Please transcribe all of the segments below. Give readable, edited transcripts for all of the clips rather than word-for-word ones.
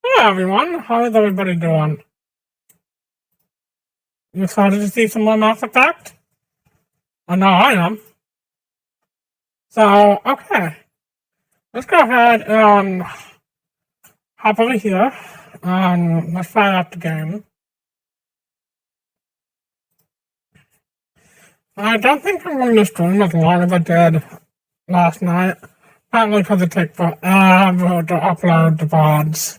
Hello everyone, how is everybody doing? You excited to see some more Mass Effect? I know I am. So, okay. Let's go ahead and hop over here and let's fire up the game. I don't think I'm going to stream as long as I did last night. Partly because it takes forever to upload the VODs.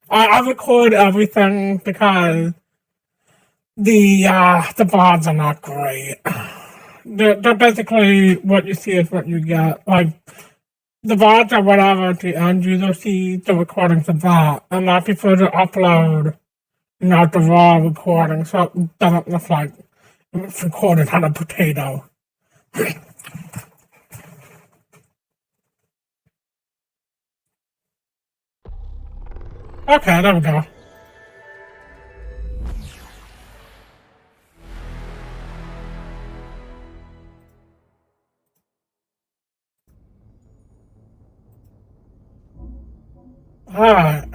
I record everything because the VODs are not great. They're basically what you see is what you get. Like, the VODs are whatever at the end, you just see the recordings of that. And I prefer to upload, the raw recording so it doesn't look like it's recorded on a potato. Okay, there we go. Alright,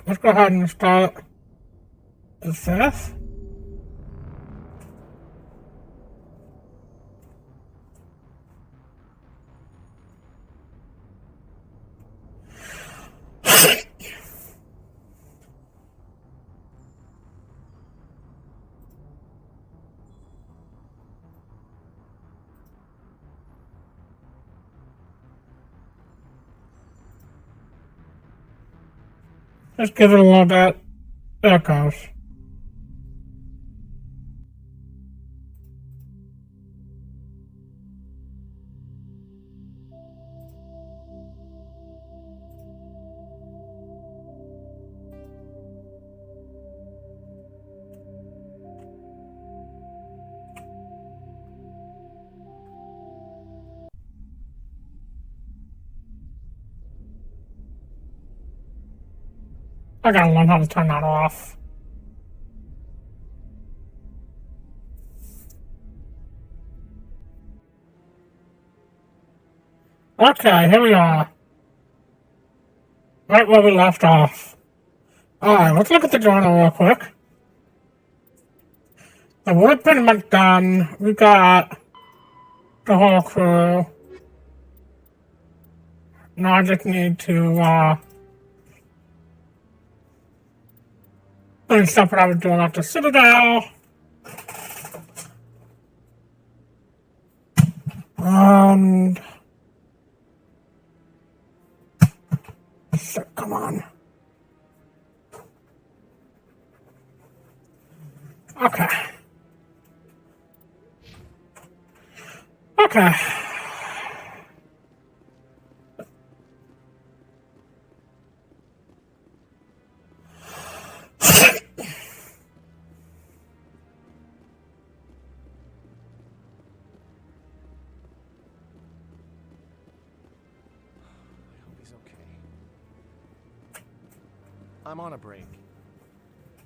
let's go ahead and start this. Just give it a little bit. There it goes. I gotta learn how to turn that off. Okay, here we are. Right where we left off. Alright, let's look at the journal real quick. So we're pretty much done. We got the whole crew. Now I just need to finish up what I was doing at the Citadel. And shit, come on. Okay. Okay. I'm on a break.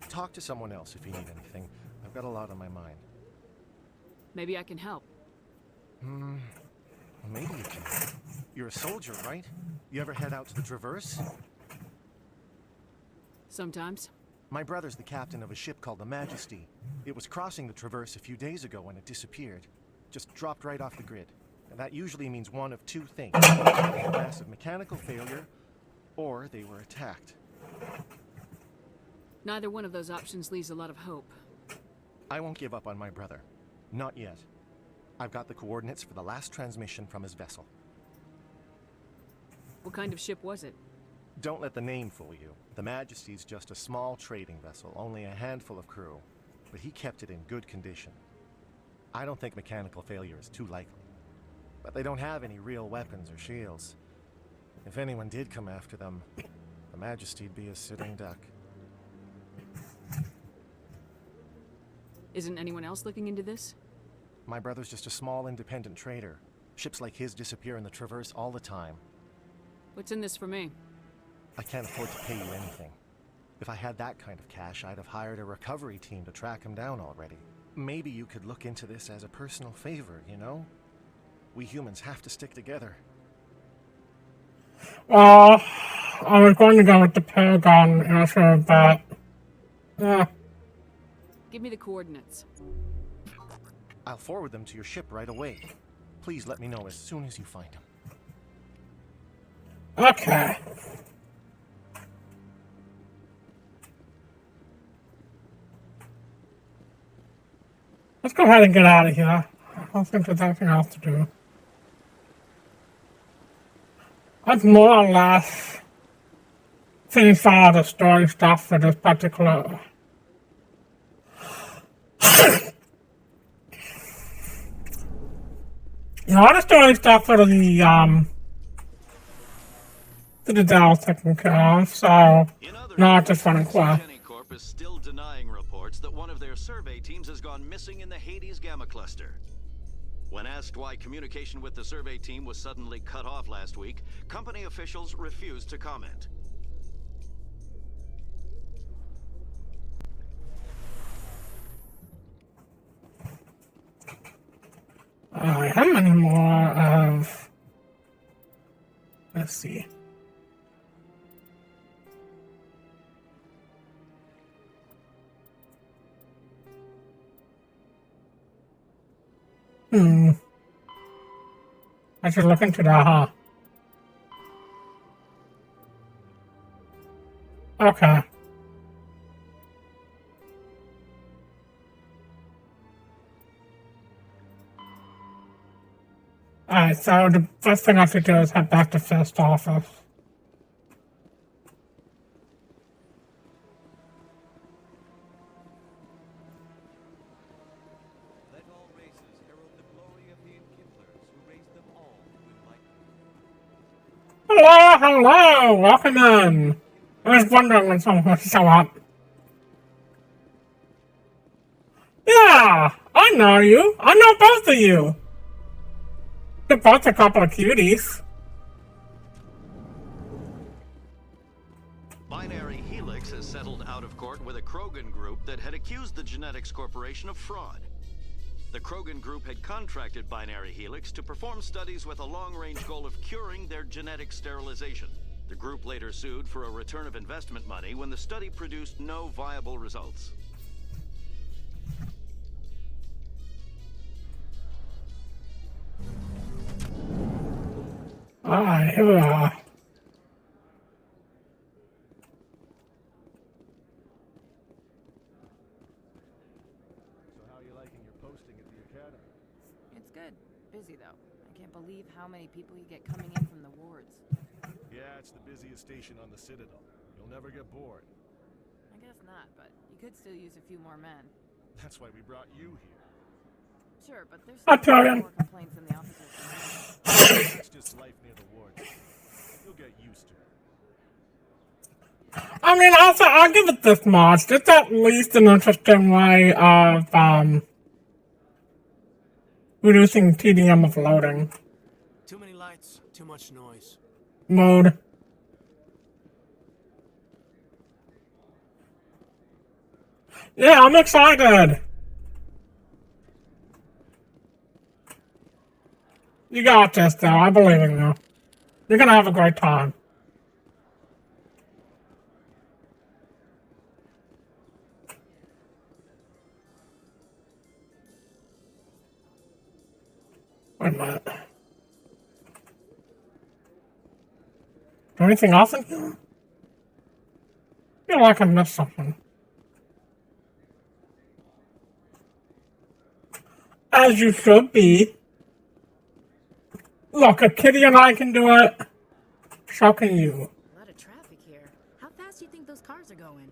Talk to someone else if you need anything. I've got a lot on my mind. Maybe I can help. Maybe you can. You're a soldier, right? You ever head out to the Traverse? Sometimes. My brother's the captain of a ship called the Majesty. It was crossing the Traverse a few days ago when it disappeared. Just dropped right off the grid. And that usually means one of two things. A massive mechanical failure, or they were attacked. Neither one of those options leaves a lot of hope. I won't give up on my brother. Not yet. I've got the coordinates for the last transmission from his vessel. What kind of ship was it? Don't let the name fool you. The Majesty's just a small trading vessel, only a handful of crew. But he kept it in good condition. I don't think mechanical failure is too likely. But they don't have any real weapons or shields. If anyone did come after them, the Majesty'd be a sitting duck. Isn't anyone else looking into this? My brother's just a small independent trader. Ships like his disappear in the Traverse all the time. What's in this for me? I can't afford to pay you anything. If I had that kind of cash, I'd have hired a recovery team to track him down already. Maybe you could look into this as a personal favor, you know? We humans have to stick together. I was going to go with the Paragon answer, but Give me the coordinates. I'll forward them to your ship right away. Please let me know as soon as you find them. okay. Let's go ahead and get out of here. I don't think there's anything else to do. I've more or less finished all the story stuff for this particular. All the story stuff for the Citadel taken care of, so now it's just running quest. Corp is still denying reports that one of their survey teams has gone missing in the Hades Gamma Cluster. When asked why communication with the survey team was suddenly cut off last week, company officials refused to comment. How many more of... Let's see. I should look into that, huh? Okay. Alright, so the first thing I have to do is head back to First Office. Let all races herald the glory of the Enkindlers who raised them all with light. Hello, welcome in. I was wondering when someone would show up. Yeah, I know you. I know both of you. They're both a couple of cuties. Binary Helix has settled out of court with a Krogan group that had accused the Genetics Corporation of fraud. The Krogan group had contracted Binary Helix to perform studies with a long-range goal of curing their genetic sterilization. The group later sued for a return of investment money when the study produced no viable results. Alright, here we are. So how are you liking your posting at the academy? It's good. Busy, though. I can't believe how many people you get coming in from the wards. Yeah, it's the busiest station on the Citadel. You'll never get bored. I guess not, but you could still use a few more men. That's why we brought you here. Sure, but there's I'll tell still you. more complaints than the officers. It's just life near the wards. You'll get used to it. I mean, also, I'll give it this much. It's at least an interesting way of, reducing TDM of loading Too many lights, too much noise. mode. Yeah, I'm excited. You got this, though. I believe in you. You're gonna have a great time. Wait a minute. Is there anything else in here? I feel like I missed something. As you should be. Look, if Kitty and I can do it, so can you. A lot of traffic here. How fast do you think those cars are going?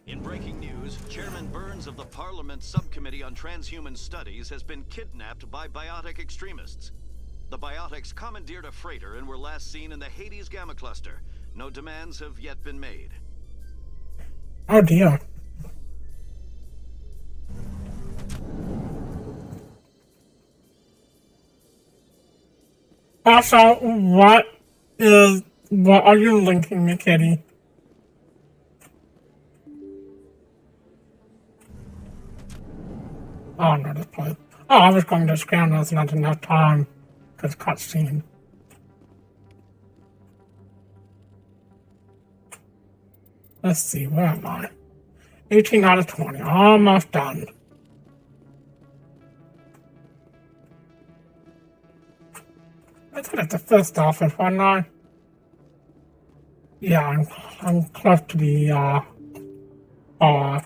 In breaking news, Chairman Burns of the Parliament Subcommittee on Transhuman Studies has been kidnapped by biotic extremists. The biotics commandeered a freighter and were last seen in the Hades Gamma Cluster. No demands have yet been made. Oh dear. Also, what are you linking me, Kitty? Oh no, this place. Oh, I was going to scan this and I didn't have time because cutscene. Let's see, where am I? 18 out of 20, almost done. I think it's the first office, wasn't I? Yeah, I'm close to the, oh,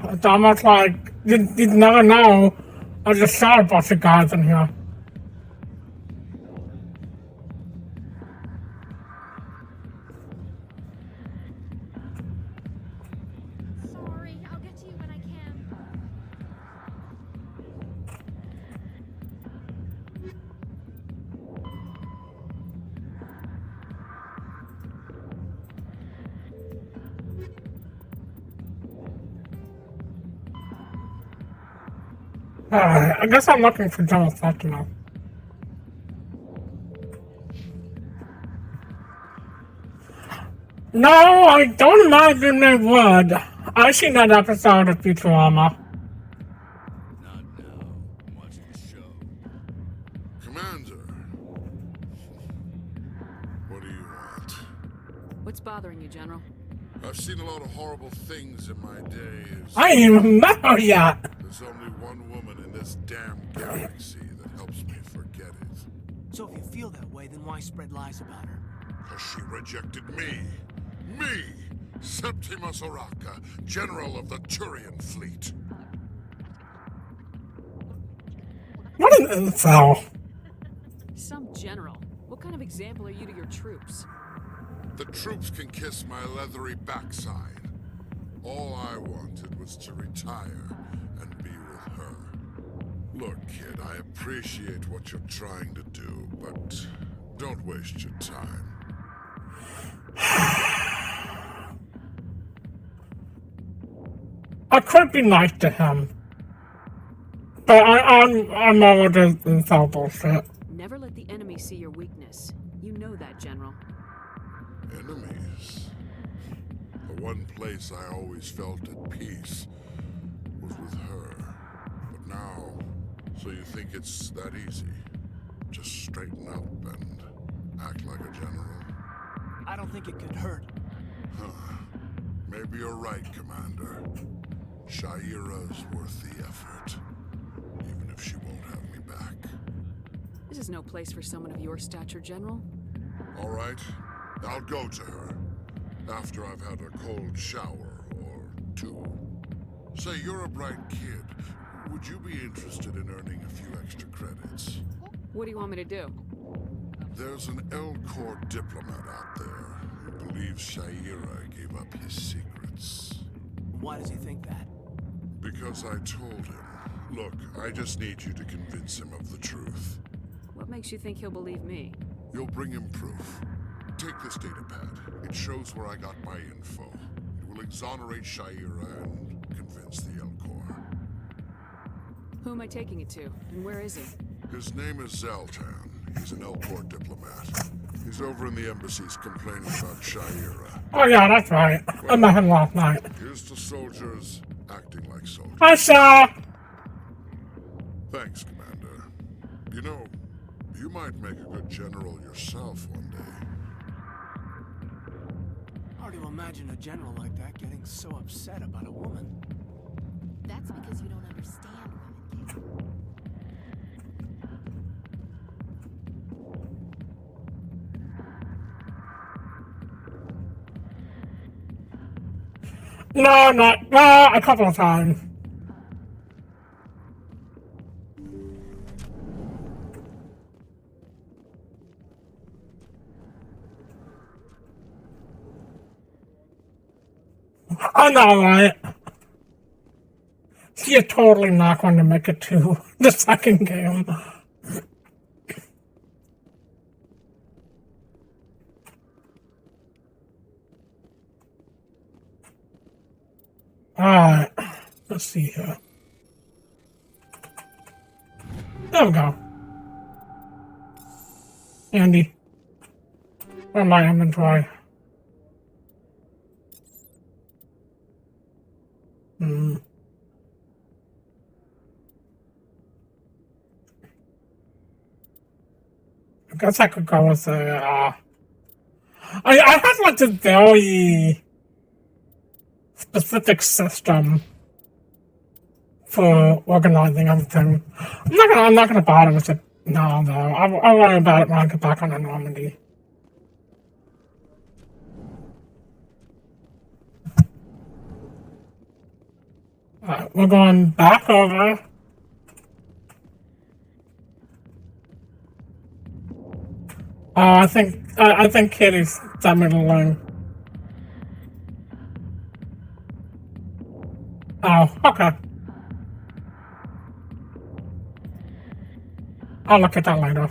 it's almost like you'd never know. I just saw a bunch of guys in here. Sorry, I'll get to you when I can. Alright, I guess I'm looking for General Sentinel. No, I don't imagine they would. I seen that episode of Futurama. Not now. I'm watching the show. Commander. What do you want? What's bothering you, General? I've seen a lot of horrible things in my days. I ain't even met her yet. There's only one woman in this damn galaxy that helps me forget it. So if you feel that way, then why spread lies about her? Because she rejected me. Me! Septimus Oraka, General of the Turian Fleet. What an info. Some general. What kind of example are you to your troops? The troops can kiss my leathery backside. All I wanted was to retire and be with her. Look, kid, I appreciate what you're trying to do, but don't waste your time. I could be nice to him, but I'm over this info bullshit. Never let the enemy see your weakness. You know that, General. Enemies? The one place I always felt at peace was with her. But now, so you think it's that easy? Just straighten up and act like a general? I don't think it could hurt. Huh. Maybe you're right, Commander. Shaira's worth the effort. Even if she won't have me back. This is no place for someone of your stature, General. All right. I'll go to her. After I've had a cold shower or two. Say, you're a bright kid. Would you be interested in earning a few extra credits? What do you want me to do? There's an L-Corps diplomat out there who believes Shaira gave up his secrets. Why does he think that? Because I told him. Look, I just need you to convince him of the truth. What makes you think he'll believe me? You'll bring him proof. Take this datapad. It shows where I got my info. It will exonerate Shaira and convince the L-Corps. Who am I taking it to? And where is he? His name is Zaltan. He's an L-Corps diplomat. He's over in the embassies complaining about Shaira. Oh yeah, that's right. I met him last night. Here's to soldiers acting like soldiers. Hi, sir. Thanks, Commander. You know, you might make a good general yourself one day. Hard to imagine a general like that getting so upset about a woman. That's because you don't understand women, kid. No, not a couple of times. I know, right? You're totally not going to make it to the second game. Alright. Let's see here. There we go. Andy. Where my inventory? I guess I could go with a, I had like this very specific system for organizing everything. I'm not gonna bother with it now though. I'll worry about it when I get back on the Normandy. Alright, we're going back over. I think Kitty's done me the line. Oh, okay. I'll look at that later.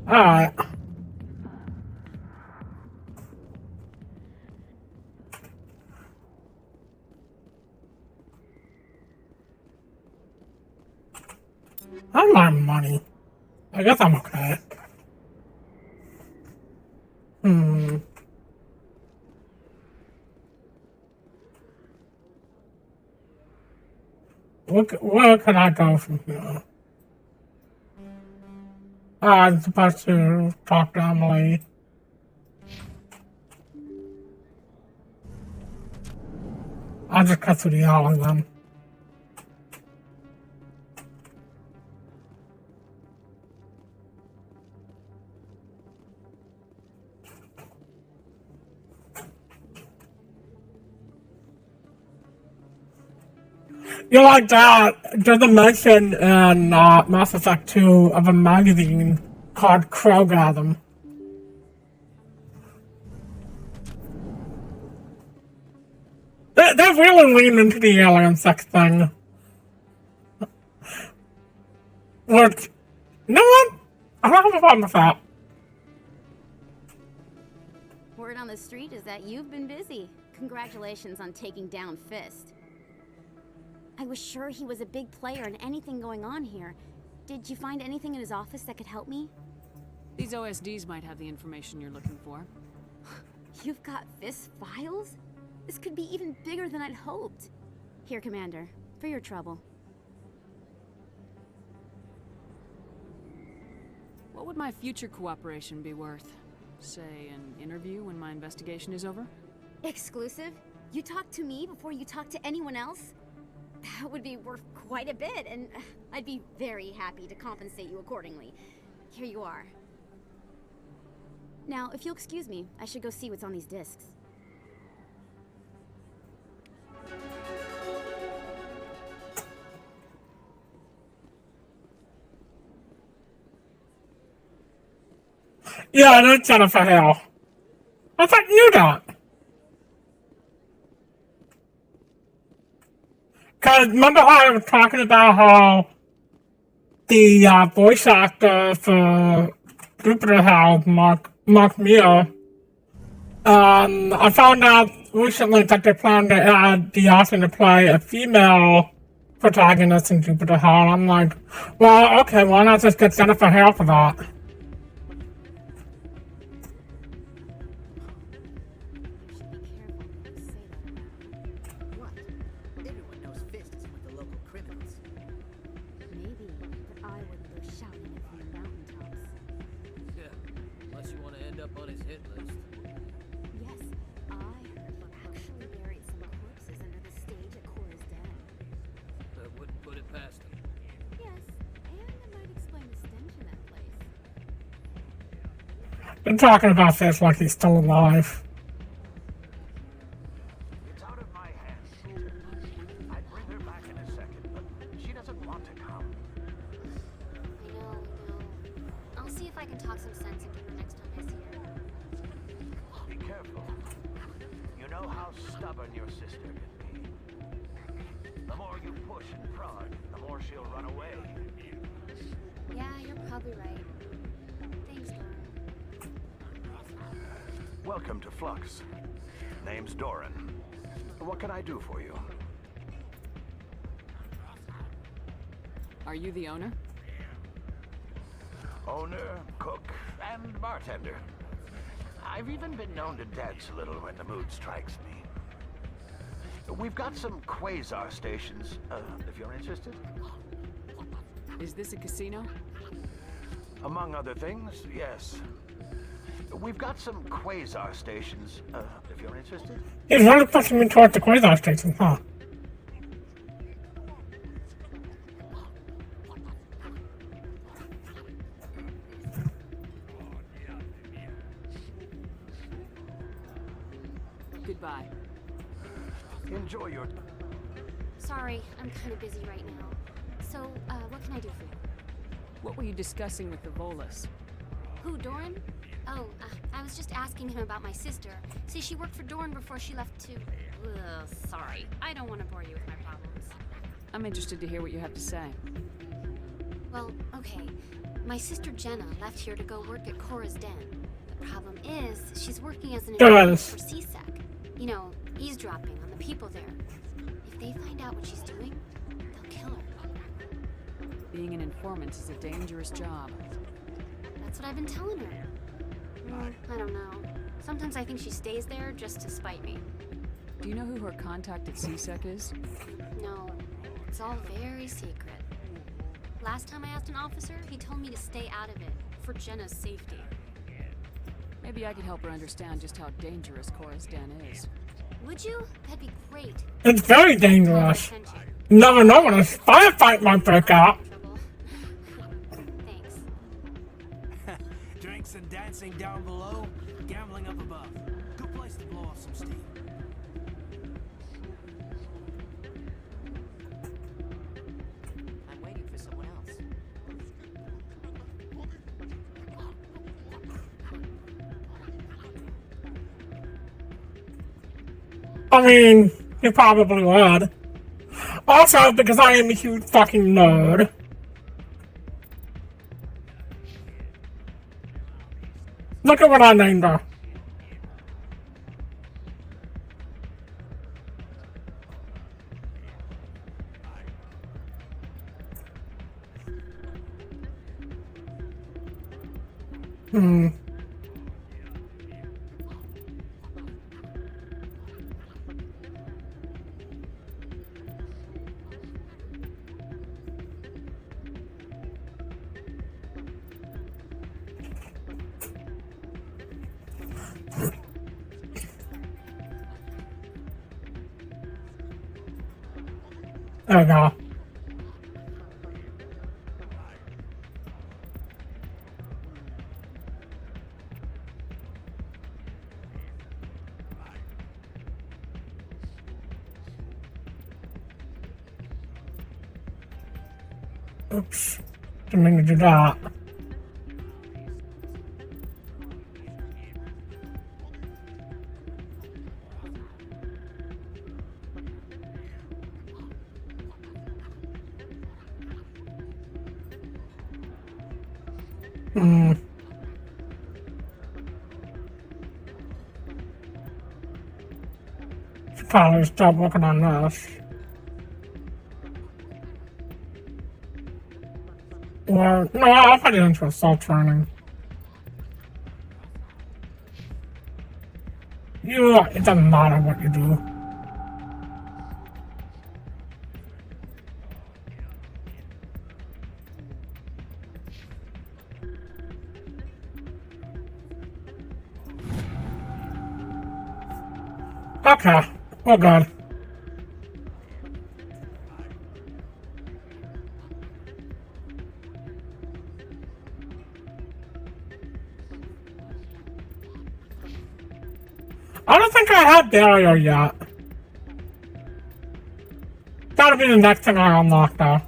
Alright. I have my money. I guess I'm okay. Where can I go from here? I'm supposed to talk to Emily. I'll just cut through the alley then. You like that? There's a mention in Mass Effect 2 of a magazine called Krogasm. They're really leaning into the alien sex thing. What? No one? I don't have a problem with that. Word on the street is that you've been busy. Congratulations on taking down Fist. I was sure he was a big player in anything going on here. Did you find anything in his office that could help me? These OSDs might have the information you're looking for. You've got Fist files? This could be even bigger than I'd hoped. Here, Commander, for your trouble. What would my future cooperation be worth? Say, an interview when my investigation is over? Exclusive? You talk to me before you talk to anyone else? That would be worth quite a bit, and I'd be very happy to compensate you accordingly. Here you are. Now, if you'll excuse me, I should go see what's on these discs. Yeah, I know Jennifer Hale. I thought you knew that. Cause remember how I was talking about how the voice actor for Jupiter House, Mark Meir, I found out recently that they plan to add the option to play a female protagonist in Jupiter House. I'm like, well, okay, why not just get Jennifer Hale for that? Been talking about this like he's still alive. It's out of my hands. I'd bring her back in a second, but she doesn't want to come. I know. I'll see if I can talk some sense into her next time I see her. Be careful. You know how stubborn your sister can be. The more you push and prod, the more she'll run away. Yeah, you're probably right. Thanks, Doran. Welcome to Flux. Name's Doran. What can I do for you? Are you the owner? Owner, cook, and bartender. I've even been known to dance a little when the mood strikes me. We've got some quasar stations, if you're interested. Is this a casino? Among other things, yes. We've got some quasar stations, if you're interested. He's really pushing me towards the quasar station, huh? Goodbye. Enjoy your... Sorry, I'm kind of busy right now. So, what can I do for you? What were you discussing with the Volus? Who, Doran? Oh, I was just asking him about my sister. See, she worked for Doran before she left to... Ugh, sorry. I don't want to bore you with my problems. I'm interested to hear what you have to say. Well, okay. My sister Jenna left here to go work at Cora's Den. The problem is, she's working as an informant for CSEC. You know, eavesdropping on the people there. If they find out what she's doing, they'll kill her. Being an informant is a dangerous job. That's what I've been telling her. I don't know. Sometimes I think she stays there just to spite me. Do you know who her contact at CSEC is? No, it's all very secret. Last time I asked an officer, he told me to stay out of it, for Jenna's safety. Maybe I could help her understand just how dangerous Cora's Den is. Would you? That'd be great. It's very dangerous. Never know when a firefight might break out. Thanks. Drinks and dancing down below, gambling up above. Good place to blow off some steam. I'm waiting for someone else. I mean, you probably would. Also, because I am a huge fucking nerd. Look at what I named her. There we go. Oops. Didn't mean to do that. Should probably stop working on this. Or, no, I'll put it into assault training. It doesn't matter what you do. Okay, we're good. I don't think I have barrier yet. That'll be the next thing I unlock though.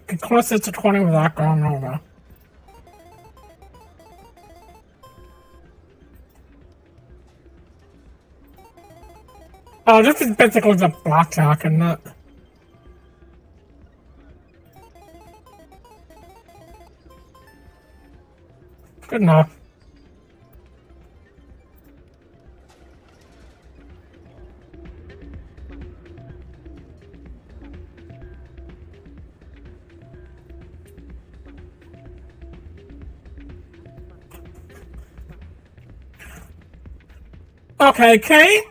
Get closer to 20 without going over. Oh, this is basically the blackjack, isn't it? Good enough. Okay, Kate?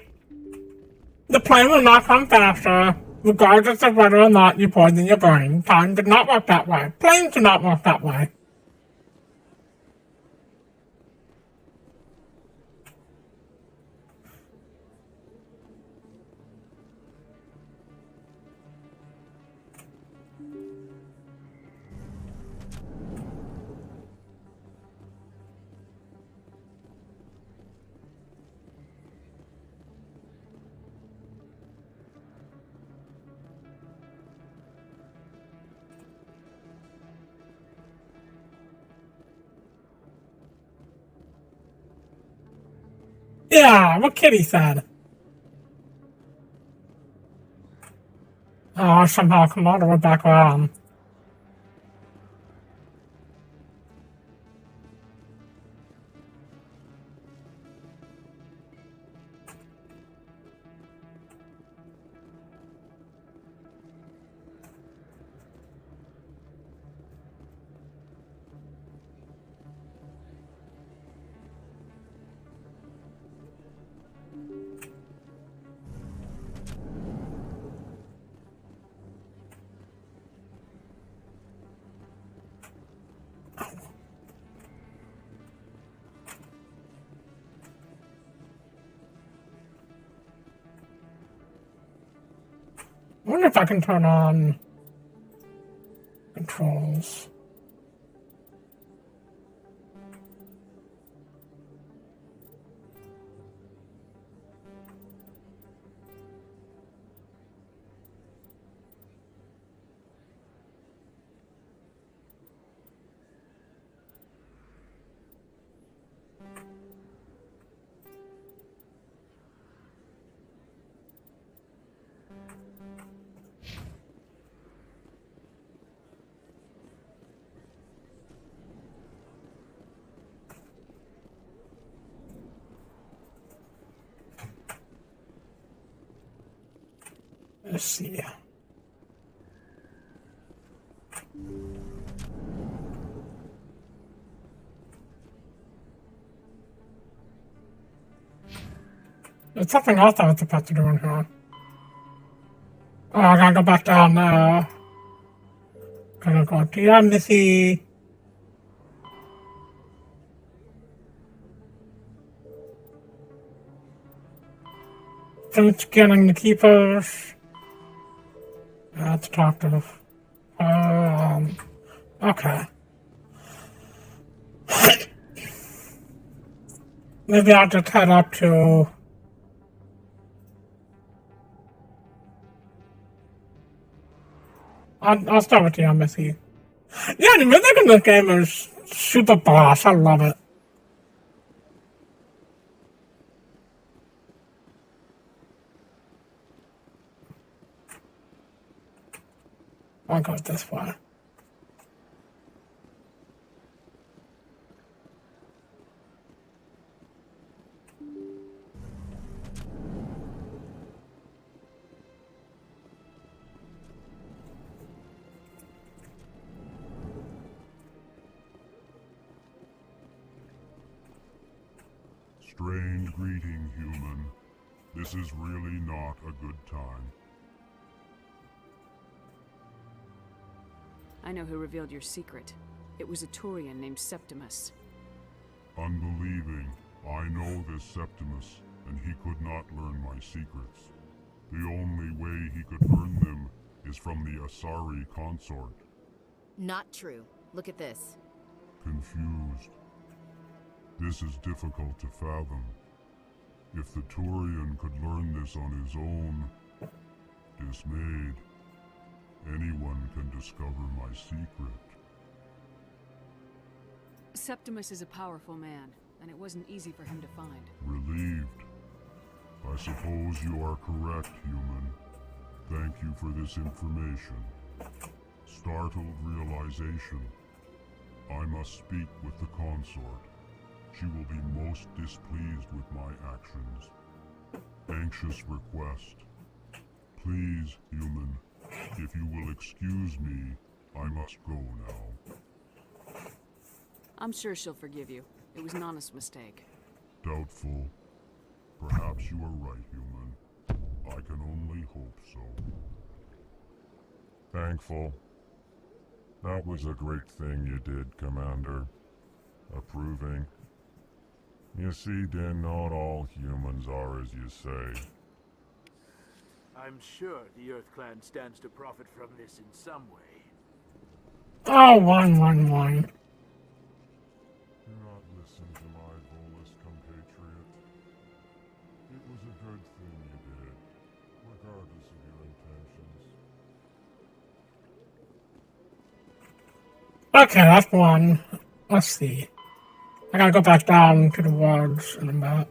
The plane will not come faster, regardless of whether or not you poison your brain. Time did not work that way. Planes do not work that way. Yeah, what Kitty said. Oh, somehow come all the way back around. I wonder if I can turn on controls. Let's see. There's something else I was supposed to do in here. Oh, I gotta go back down there. Gotta go to the embassy. Finish getting the keepers. Let's talk to okay. Maybe I'll just head up to I'll start with the embassy. Yeah, the music in this game is super boss. I love it. I'll go this way. Strange greeting, human. This is really not a good time. I know who revealed your secret. It was a Turian named Septimus. Unbelieving, I know this Septimus, and he could not learn my secrets. The only way he could learn them is from the Asari consort. Not true. Look at this. Confused. This is difficult to fathom. If the Turian could learn this on his own, dismayed, anyone can discover my secret. Septimus is a powerful man, and it wasn't easy for him to find. Relieved. I suppose you are correct, human. Thank you for this information. Startled realization. I must speak with the consort. She will be most displeased with my actions. Anxious request. Please, human, if you will excuse me, I must go now. I'm sure she'll forgive you. It was an honest mistake. Doubtful. Perhaps you are right, human. I can only hope so. Thankful. That was a great thing you did, Commander. Approving. You see, Din, not all humans are as you say. I'm sure the Earth Clan stands to profit from this in some way. Oh, one. Do not listen to my Volus compatriot. It was a good thing you did, regardless of your intentions. Okay, that's one. Let's see. I gotta go back down to the wards in a minute.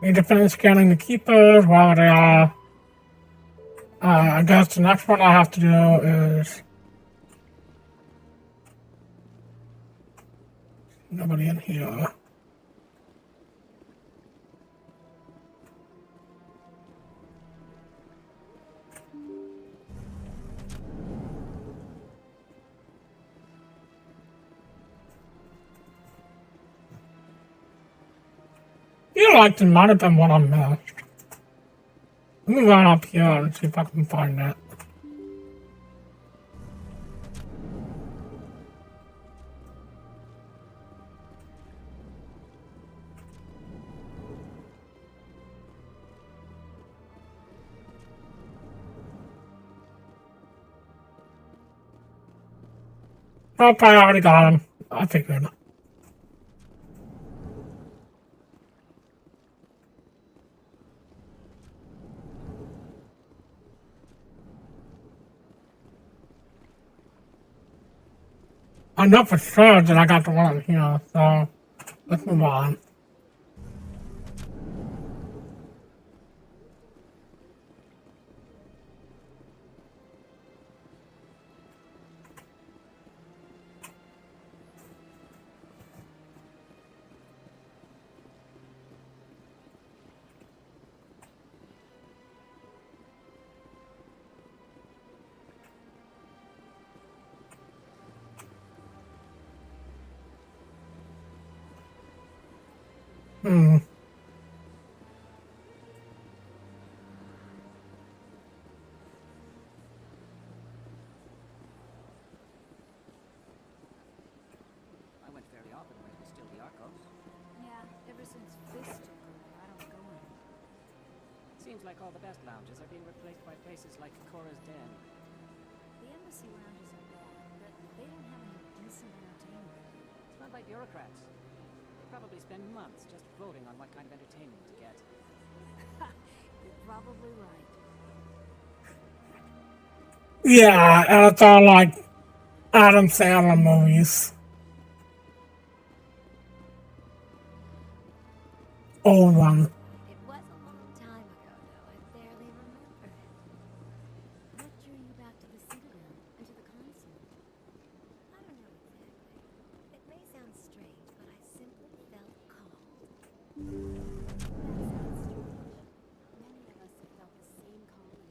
Need to finish scanning the keepers while they are. I guess the next one I have to do is. Nobody in here. You like it might have been what I missed. Let me run up here and see if I can find it. Oh, I already got him. I figured. I know for sure that I got the one here, so let's move on. I went fairly often when it was still the Arcos. Yeah, ever since Fist took over, I don't go in. Seems like all the best lounges are being replaced by places like Cora's Den. The embassy lounges are bad, but they don't have any decent entertainment. It's run by bureaucrats. They probably spend months just voting on what kind of entertainment to get. You're probably right. Yeah, and it's all like Adam Sandler movies. Old one. It was a long time ago, though. I barely remember it. What drew you back to the Citadel and to the console? I don't know exactly. It may sound strange, but I simply felt called. That sounds strange. Many of us have felt the same calling.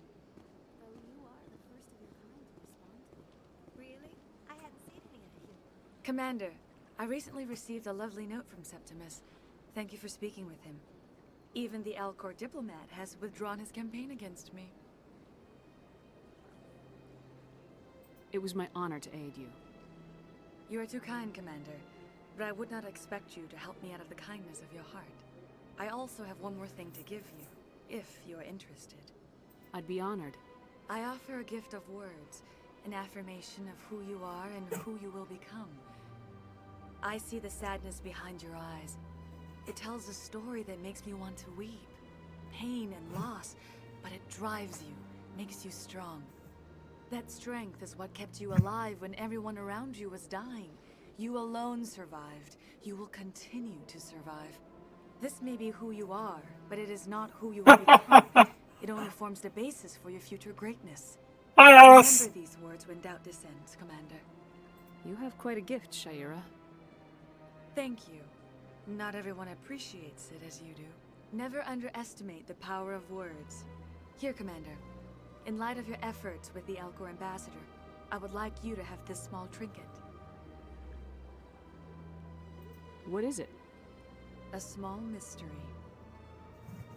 Though you are the first of your kind to respond to it. Really? I hadn't seen any of you. Commander, I recently received a lovely note from Septimus. Thank you for speaking with him. Even the Alcor diplomat has withdrawn his campaign against me. It was my honor to aid you. You are too kind, Commander, but I would not expect you to help me out of the kindness of your heart. I also have one more thing to give you, if you are interested. I'd be honored. I offer a gift of words, an affirmation of who you are and who you will become. I see the sadness behind your eyes. It tells a story that makes me want to weep. Pain and loss, but it drives you, makes you strong. That strength is what kept you alive when everyone around you was dying. You alone survived. You will continue to survive. This may be who you are, but it is not who you will become. It only forms the basis for your future greatness. Hi, Alice. Remember these words when doubt descends, Commander. You have quite a gift, Shaira. Thank you. Not everyone appreciates it as you do. Never underestimate the power of words. Here, Commander. In light of your efforts with the Elcor Ambassador, I would like you to have this small trinket. What is it? A small mystery.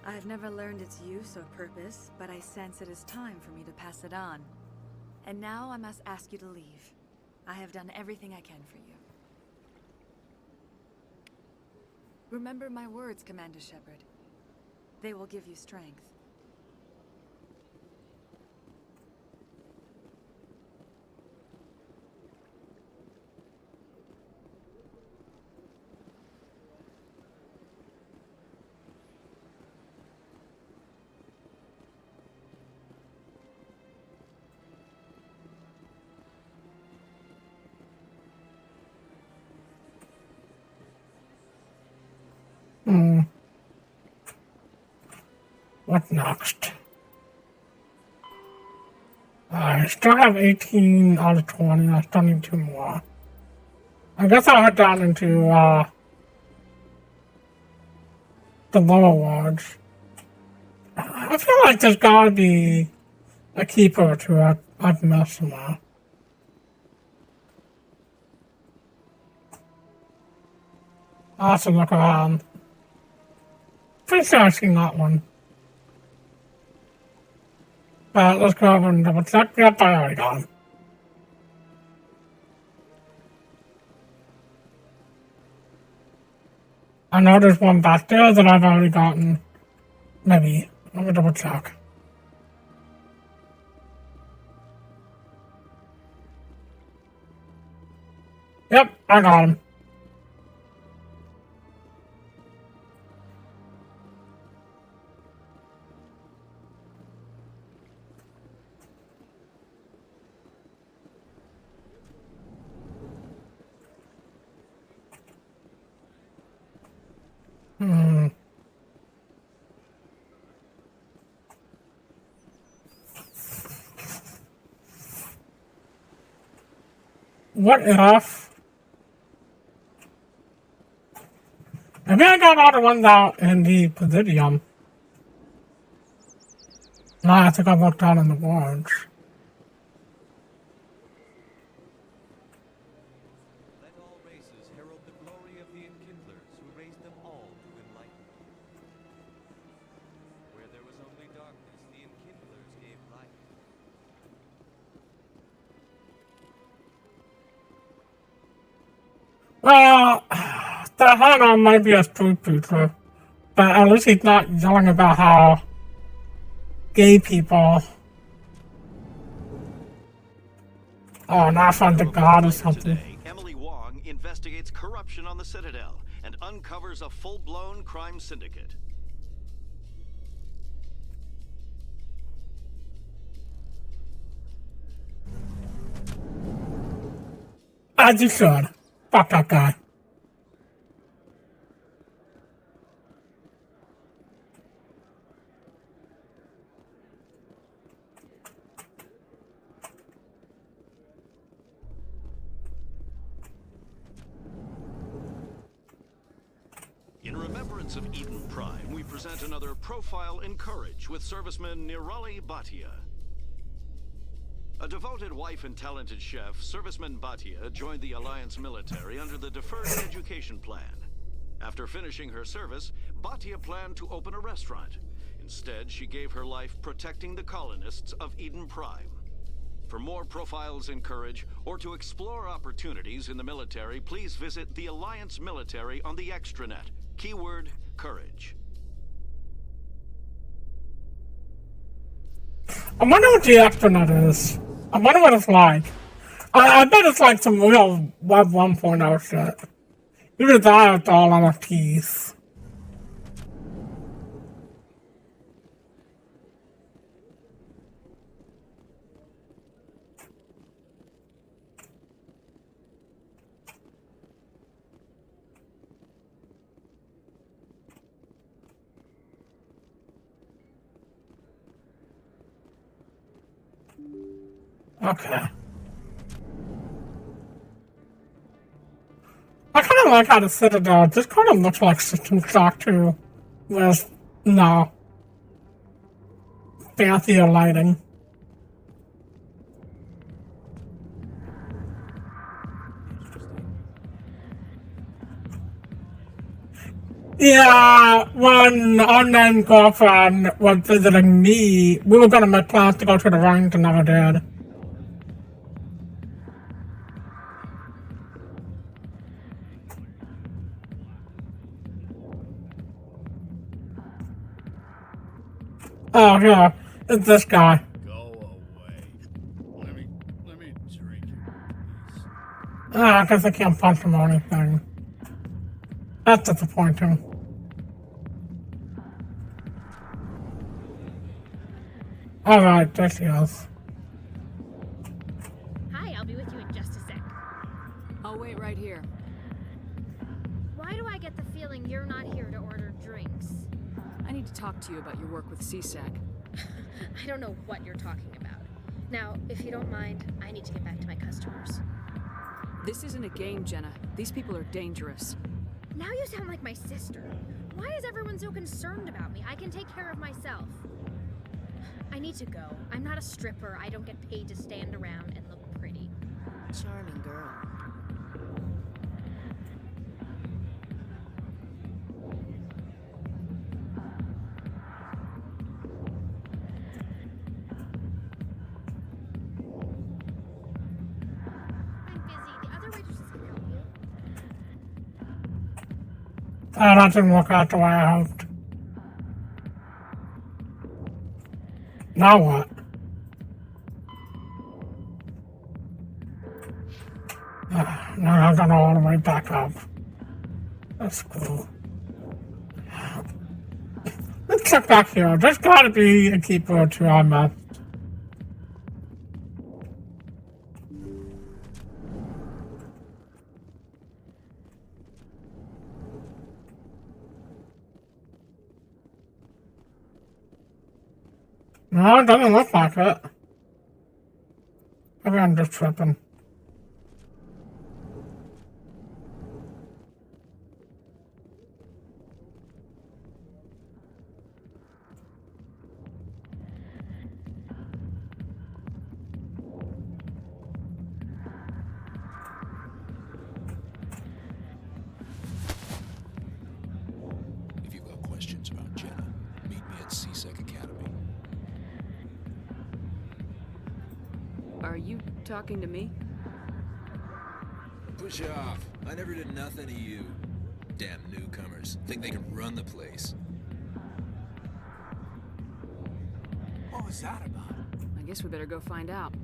I have never learned its use or purpose, but I sense it is time for me to pass it on. And now I must ask you to leave. I have done everything I can for you. Remember my words, Commander Shepard. They will give you strength. What next? I still have 18 out of 20. I still need 2 more. I guess I'll head down into, the lower wards. I feel like there's gotta be a keeper or two I've missed somewhere. I'll have to look around. Pretty sure I've seen that one. Let's go over and double check. Yep, I already got him. I know there's one back there that I've already gotten. Maybe. Let me double check. Yep, I got him. What if? Maybe I got all the ones out in the Presidium. Now I think I've looked out in the wards. Let all races herald the glory of the Enkindlers who raised them all to enlightenment. Where there was only darkness, the Enkindlers gave light. Well, the Hannah might be a street preacher, but at least he's not yelling about how gay people. Oh, now I found the god or something. Today, Emily Wong investigates corruption on the Citadel and uncovers a full-blown crime syndicate. As you should. Fuck that guy. In remembrance of Eden Prime, we present another profile in courage with serviceman Nirali Bhatia. A devoted wife and talented chef, Serviceman Bhatia joined the Alliance military under the Deferred Education Plan. After finishing her service, Bhatia planned to open a restaurant. Instead, she gave her life protecting the colonists of Eden Prime. For more profiles in courage, or to explore opportunities in the military, please visit the Alliance military on the extranet. Keyword, courage. I wonder what the extranet is. I wonder what it's like. I bet it's like some real Web 1.0 shit. Even that, it's all NFTs. Okay. I kind of like how the Citadel just kind of looks like System Shock too, with no fancier lighting. Yeah, when unnamed girlfriend was visiting me, we were gonna make plans to go to the range and never did. Oh, yeah, it's this guy. Let me drink it. I guess I can't punch him or anything. That's disappointing. Alright, there she is. Hi, I'll be with you in just a sec. I'll wait right here. Why do I get the feeling you're not here to order drinks? I need to talk to you about your work with CSAC. I don't know what you're talking about. Now, if you don't mind, I need to get back to my customers. This isn't a game, Jenna. These people are dangerous. Now you sound like my sister. Why is everyone so concerned about me? I can take care of myself. I need to go. I'm not a stripper. I don't get paid to stand around and look pretty. Charming girl. I'm busy. The other waitresses can help you. That didn't work out the way I hoped. Now what? Now I gotta all the way back up. That's cool. Let's check back here. There's gotta be a keeper or two I missed. No, it doesn't look like it. Maybe I'm just tripping. If you've got questions about Jenna, meet me at CSEC Academy. Are you talking to me? Push off. I never did nothing to you. Damn newcomers. Think they can run the place. What was that about? I guess we better go find out.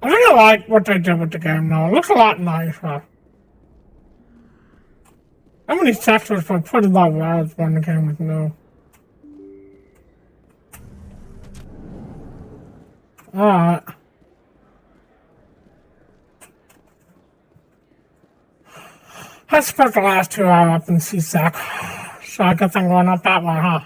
I really like what they did with the game now. It looks a lot nicer. Some of these textures were pretty low res when the game was new. Alright. I spent the last 2 hours up in CSAC, so I guess I'm going up that way, huh?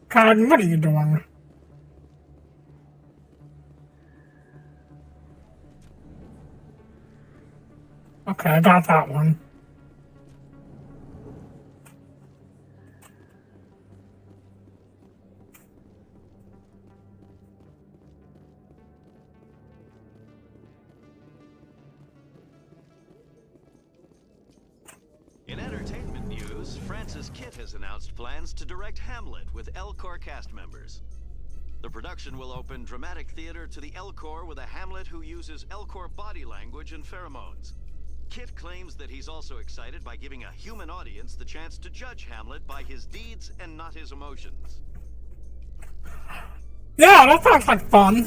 God, what are you doing? Okay, I got that one. news, Francis Kitt has announced plans to direct Hamlet with El Corps cast members. The production will open dramatic theater to the El Corps with a Hamlet who uses El Corps body language and pheromones. Kitt claims that he's also excited by giving a human audience the chance to judge Hamlet by his deeds and not his emotions. Yeah, that sounds like fun.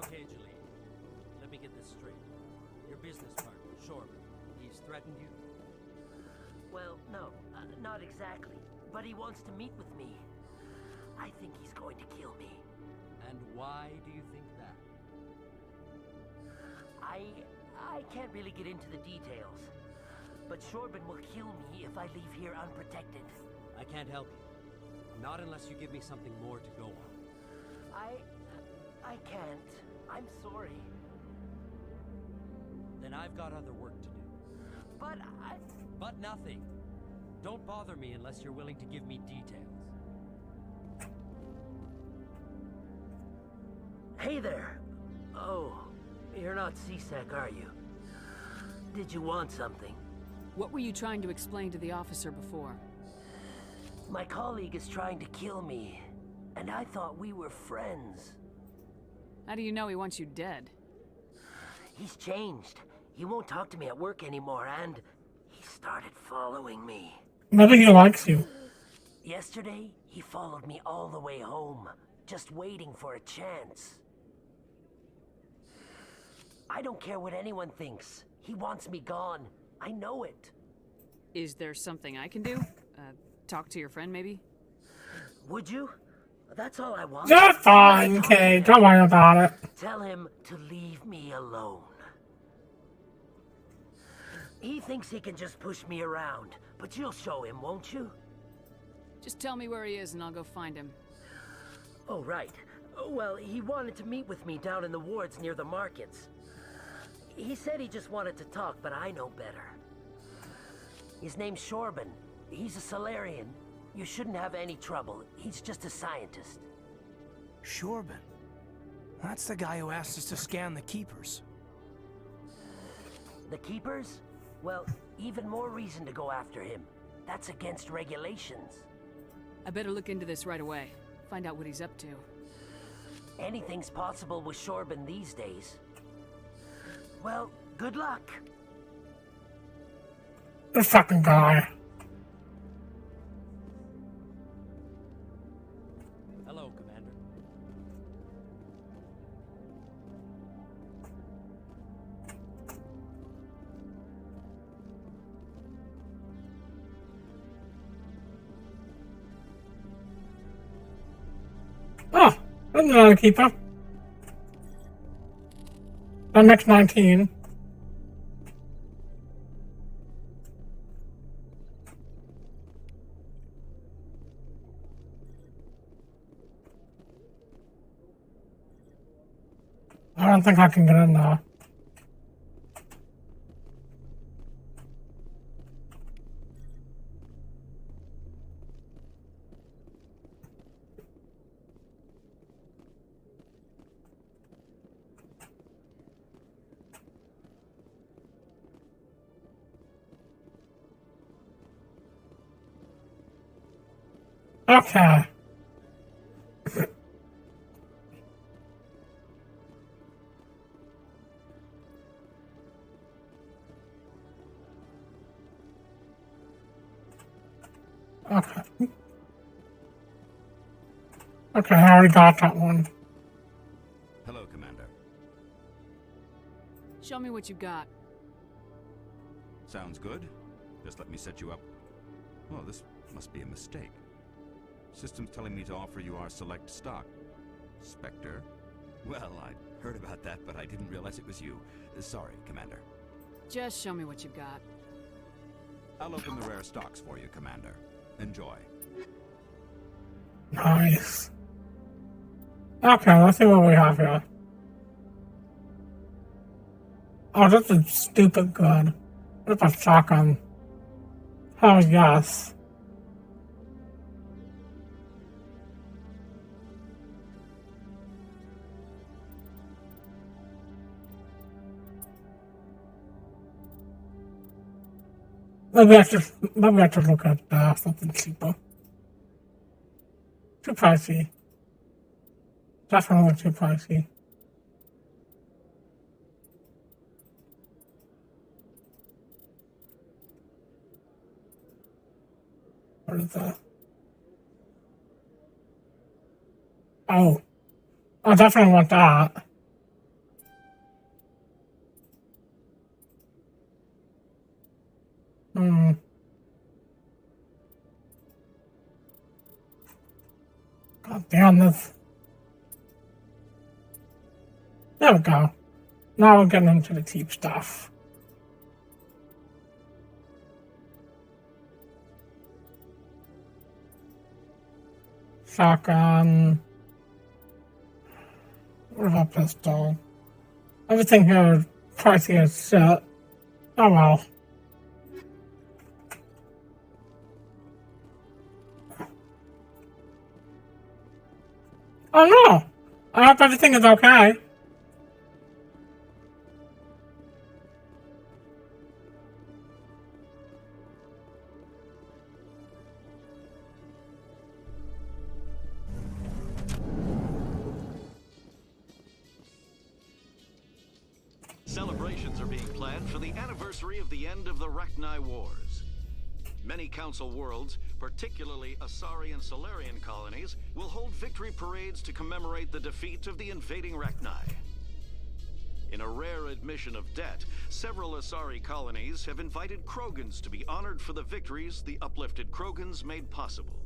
Okay, Julie. Let me get this straight. Your business partner, Shorber, he's threatened you? Well, no, not exactly. But he wants to meet with me. I think he's going to kill me. And why do you think that? I can't really get into the details. But Shorben will kill me if I leave here unprotected. I can't help you. Not unless you give me something more to go on. I can't. I'm sorry. Then I've got other work to do. But But nothing. Don't bother me unless you're willing to give me details. Hey there. Oh, you're not C-Sec, are you? Did you want something? What were you trying to explain to the officer before? My colleague is trying to kill me, and I thought we were friends. How do you know he wants you dead? He's changed. He won't talk to me at work anymore, and he started following me. Maybe he likes you. Yesterday, he followed me all the way home, just waiting for a chance. I don't care what anyone thinks. He wants me gone. I know it. Is there something I can do? Talk to your friend, maybe? Would you? That's all I want. You're fine, Kate. Don't worry about it. Tell him to leave me alone. He thinks he can just push me around, but you'll show him, won't you? Just tell me where he is and I'll go find him. Oh, right. Well, he wanted to meet with me down in the wards near the markets. He said he just wanted to talk, but I know better. His name's Shorben. He's a Solarian. You shouldn't have any trouble. He's just a scientist. Shorben? That's the guy who asked us to scan the Keepers. The Keepers? Well, even more reason to go after him. That's against regulations. I better look into this right away. Find out what he's up to. Anything's possible with Shorben these days. Well, good luck. This fucking guy. Hello, Commander. Oh, there's another keeper. The next 19. I don't think I can get in there. Okay. Okay. Okay, I already got that one. Hello, Commander. Show me what you got. Sounds good. Just let me set you up. Oh, this must be a mistake. System's telling me to offer you our select stock. Spectre? Well, I'd heard about that, but I didn't realize it was you. Sorry, Commander. Just show me what you got. I'll open the rare stocks for you, Commander. Enjoy. Nice. Okay, let's see what we have here. Oh, this is stupid good. It's a shotgun. Oh, yes. Maybe I should look at something cheaper. Too pricey. Definitely too pricey. What is that? Oh. I definitely want that. Hmm. God damn this. There we go. Now we're getting into the cheap stuff. Shotgun. What about pistol? Everything here is pricey as shit. Oh well. Oh no! I hope everything is okay. Celebrations are being planned for the anniversary of the end of the Rachni Wars. Many Council worlds, particularly Asari and Solarian colonies, will hold victory parades to commemorate the defeat of the invading Rachni. In a rare admission of debt, several Asari colonies have invited Krogans to be honored for the victories the uplifted Krogans made possible.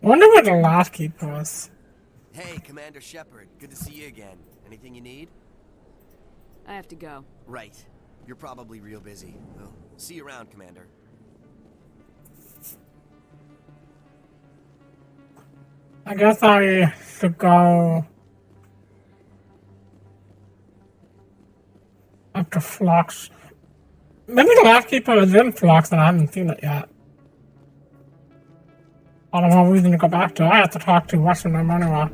I wonder where the last keep was. Hey, Commander Shepard. Good to see you again. Anything you need? I have to go. Right. You're probably real busy. Well, see you around, Commander. I guess I should go up to Flux. Maybe the last keeper is in Flux and I haven't seen it yet. I don't have a reason to go back to it. I have to talk to Western them anyway.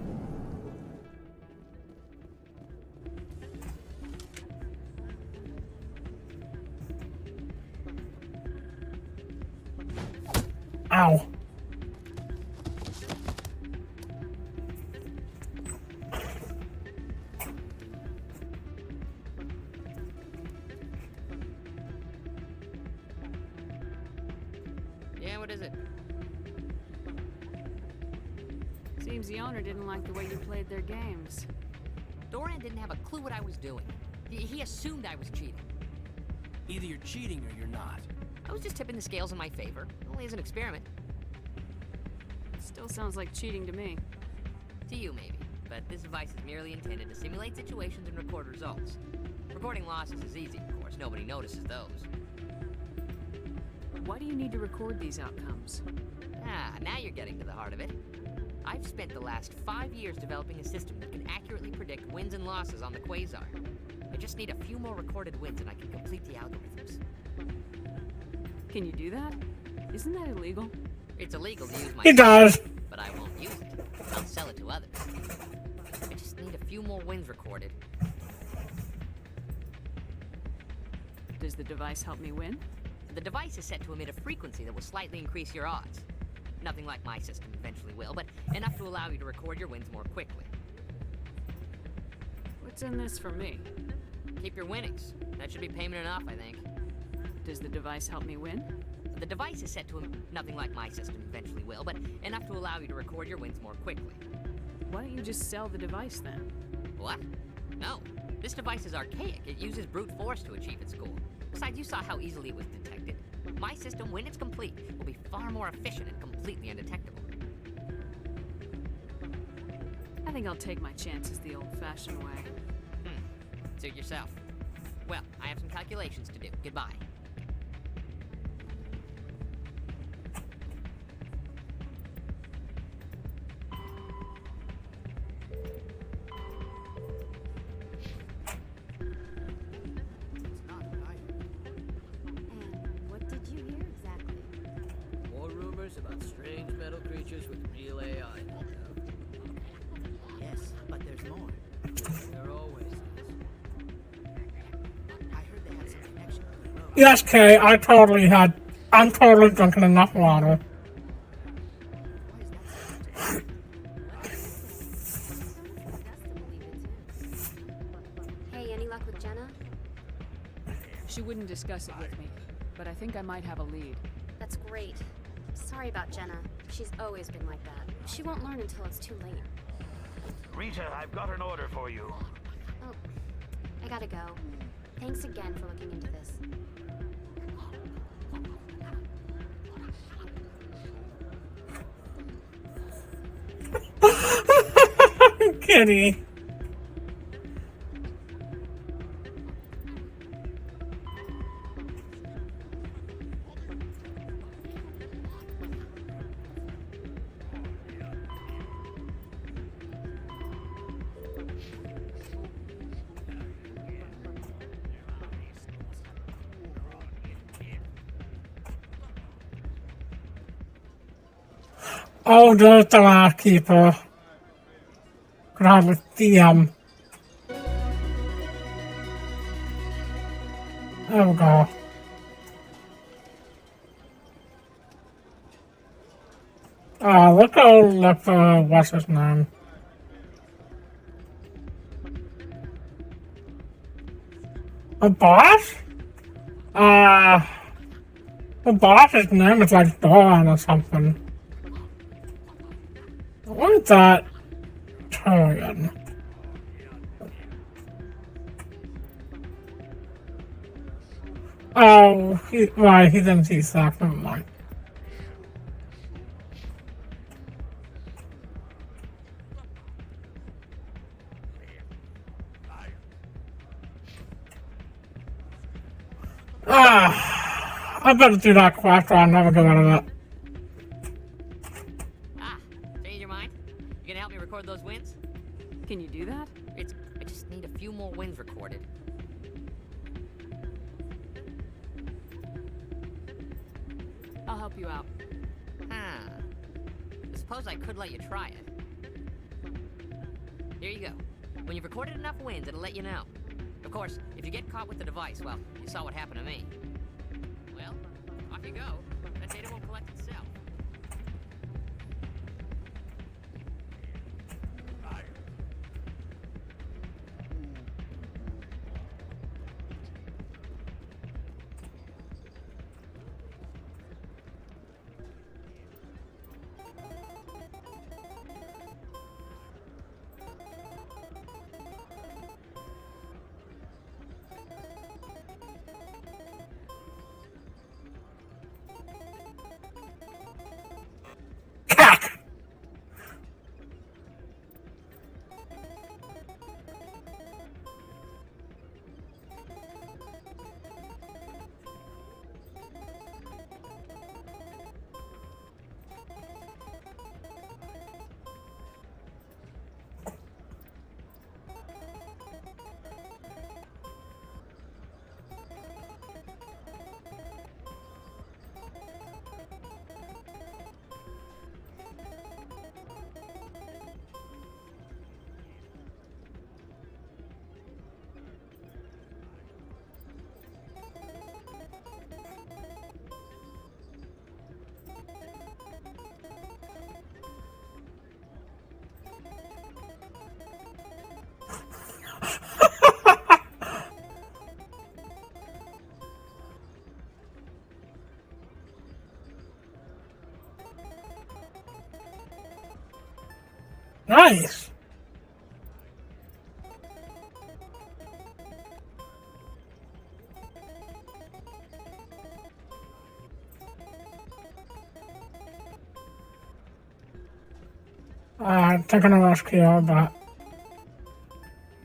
Ow. Yeah, what is it? Seems the owner didn't like the way you played their games. Doran didn't have a clue what I was doing. He assumed I was cheating. Either you're cheating or you're not. I was just tipping the scales in my favor. Only as an experiment. Still sounds like cheating to me. To you, maybe. But this device is merely intended to simulate situations and record results. Recording losses is easy, of course. Nobody notices those. Why do you need to record these outcomes? Ah, now you're getting to the heart of it. I've spent the last 5 years developing a system that can accurately predict wins and losses on the Quasar. I just need a few more recorded wins and I can complete the algorithms. Can you do that? Isn't that illegal? It's illegal to use my It does. But I won't use it. I'll sell it to others. I just need a few more wins recorded. Does the device help me win? The device is set to emit a frequency that will slightly increase your odds. Nothing like my system eventually will, but enough to allow you to record your wins more quickly. What's in this for me? Keep your winnings. That should be payment enough, I think. Does the device help me win? The device is set to nothing like my system eventually will, but enough to allow you to record your wins more quickly. Why don't you just sell the device then? What? No. This device is archaic. It uses brute force to achieve its goal. Besides, you saw how easily it was detected. My system, when it's complete, will be far more efficient and completely undetectable. I think I'll take my chances the old-fashioned way. Suit yourself. Well, I have some calculations to do. Goodbye. And what did you hear exactly? More rumors about strange metal creatures with real AI. Yes, but there's more. There always is. I heard they had some connection to the road. Yes, Kay, I'm totally drinking enough water. Hey, any luck with Jenna? She wouldn't discuss it with me, but I think I might have a lead. That's great. Sorry about Jenna. She's always been like that. She won't learn until it's too late. Rita, I've got an order for you. Oh, I gotta go. Thanks again for looking into this. Kitty. Oh, there's the last keeper. Could hardly see him. There we go. Look how what's his name? A boss? The boss's name is like Dawn or something. What is that? Turian. Oh, he didn't see that. Never mind. I better do that quest or I'll never get out of it. Change your mind? You gonna help me record those wins? Can you do that? I just need a few more wins recorded. I'll help you out. I suppose I could let you try it. Here you go. When you've recorded enough wins, it'll let you know. Of course, if you get caught with the device, well, you saw what happened to me. Well, off you go. That data won't collect itself. Nice. taking a risk here, but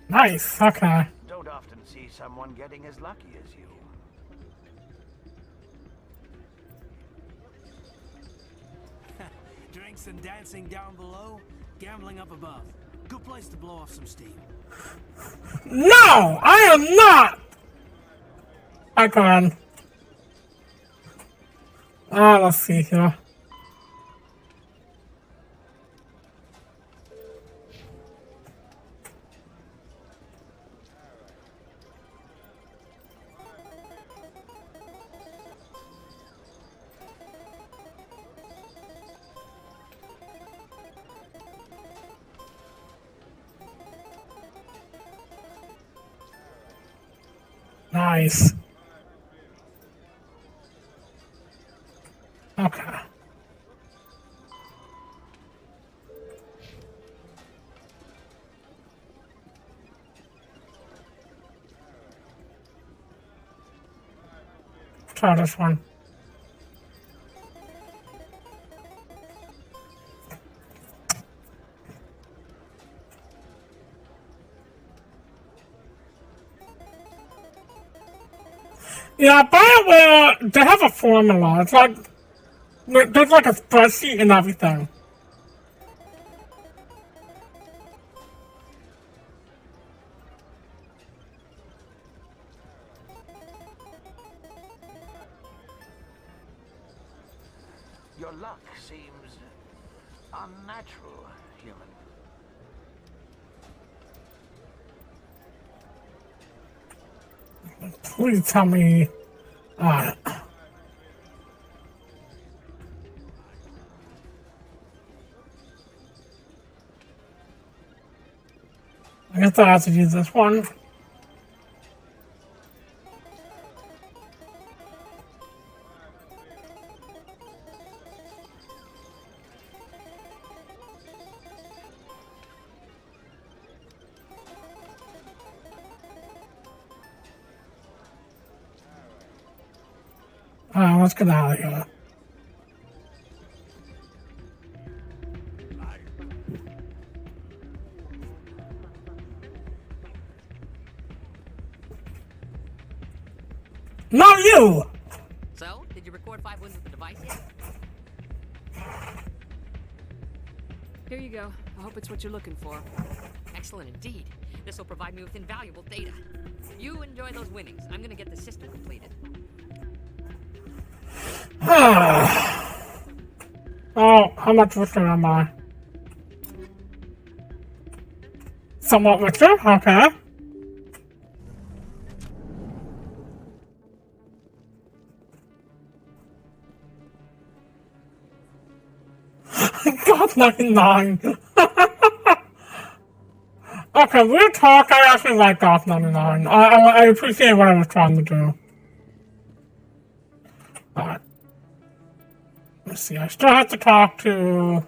nice. Okay. Don't often see someone getting as lucky as you. Drinks and dancing down below, gambling up above. Good place to blow off some steam. No, I am not. Okay. Let's see here. Nice. Okay. Try this one. Yeah, BioWare, they have a formula. It's like, there's like a spreadsheet and everything. Your luck seems unnatural, human. Please tell me, I guess I have to use this one. Let's get out of here. Not you! So, did you record 5 wins with the device yet? Here you go. I hope it's what you're looking for. Excellent indeed. This will provide me with invaluable data. You enjoy those winnings. I'm gonna get the system completed. Oh, how much richer am I? Somewhat richer? Okay. God, 99. Okay, real talk, I actually like Golf 99. I appreciate what I was trying to do. Alright. Let's see, I still have to talk to...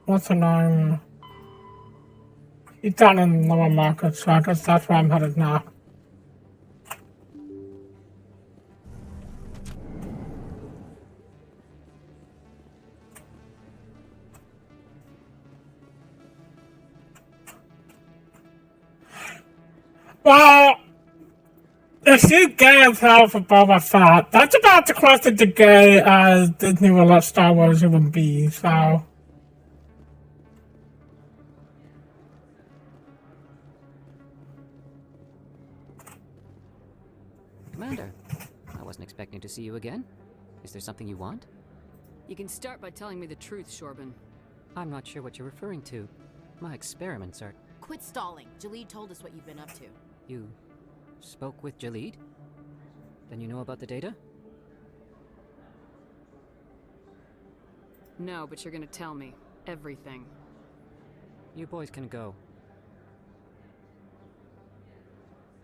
What's her name? He's down in the lower market, so I guess that's where I'm headed now. Well, if she's gay as hell for Boba Fett, that's about as close to gay as Disney will let Star Wars even be, so... Commander, I wasn't expecting to see you again. Is there something you want? You can start by telling me the truth, Shorban. I'm not sure what you're referring to. My experiments are... Quit stalling. Jalid told us what you've been up to. You spoke with Jalid? Then you know about the data? No, but you're gonna tell me. Everything. You boys can go.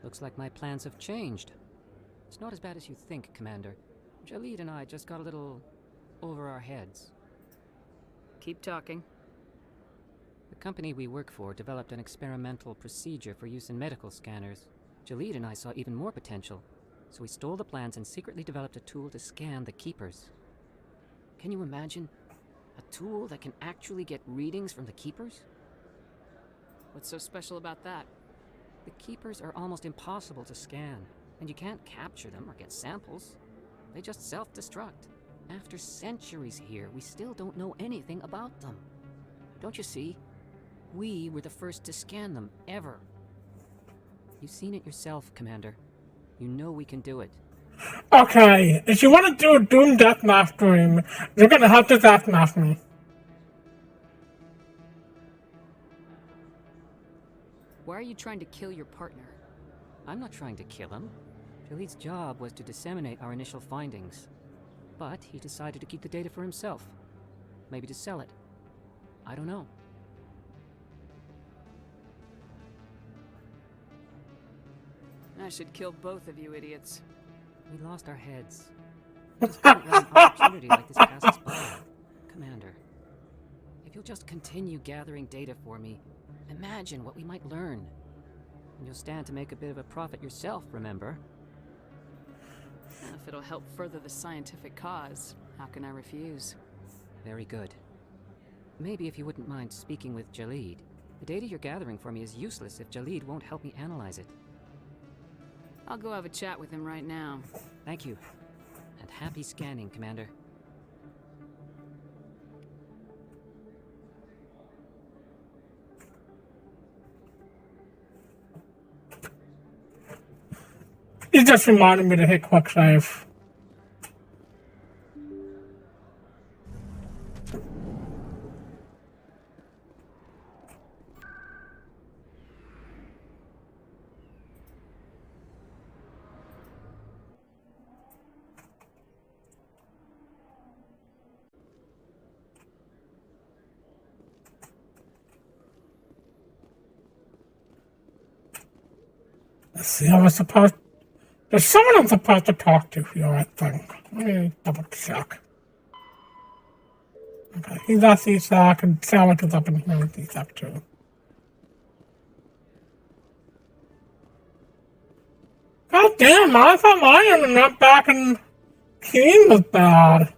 Looks like my plans have changed. It's not as bad as you think, Commander. Jalid and I just got a little over our heads. Keep talking. The company we work for developed an experimental procedure for use in medical scanners. Jalid and I saw even more potential, so we stole the plans and secretly developed a tool to scan the Keepers. Can you imagine? A tool that can actually get readings from the Keepers? What's so special about that? The Keepers are almost impossible to scan, and you can't capture them or get samples. They just self-destruct. After centuries here, we still don't know anything about them. Don't you see? We were the first to scan them, ever. You've seen it yourself, Commander. You know we can do it. Okay, if you want to do a Doom Deathmatch stream, you're gonna have to deathmatch me. Why are you trying to kill your partner? I'm not trying to kill him. Jaleed's job was to disseminate our initial findings. But he decided to keep the data for himself. Maybe to sell it. I don't know. I should kill both of you idiots. We lost our heads. Just can't let an opportunity like this pass us by. Commander, if you'll just continue gathering data for me, imagine what we might learn. And you'll stand to make a bit of a profit yourself, remember? If it'll help further the scientific cause, how can I refuse? Very good. Maybe if you wouldn't mind speaking with Jaleed. The data you're gathering for me is useless if Jaleed won't help me analyze it. I'll go have a chat with him right now. Thank you. And happy scanning, Commander. You just reminded me to hit quick save. Let's see, I was supposed... There's someone I'm supposed to talk to here, I think. Let me double check. Okay, he's at CSAC, and Salic is up in here with CSAC too. God damn, I thought my internet back in Keene was bad.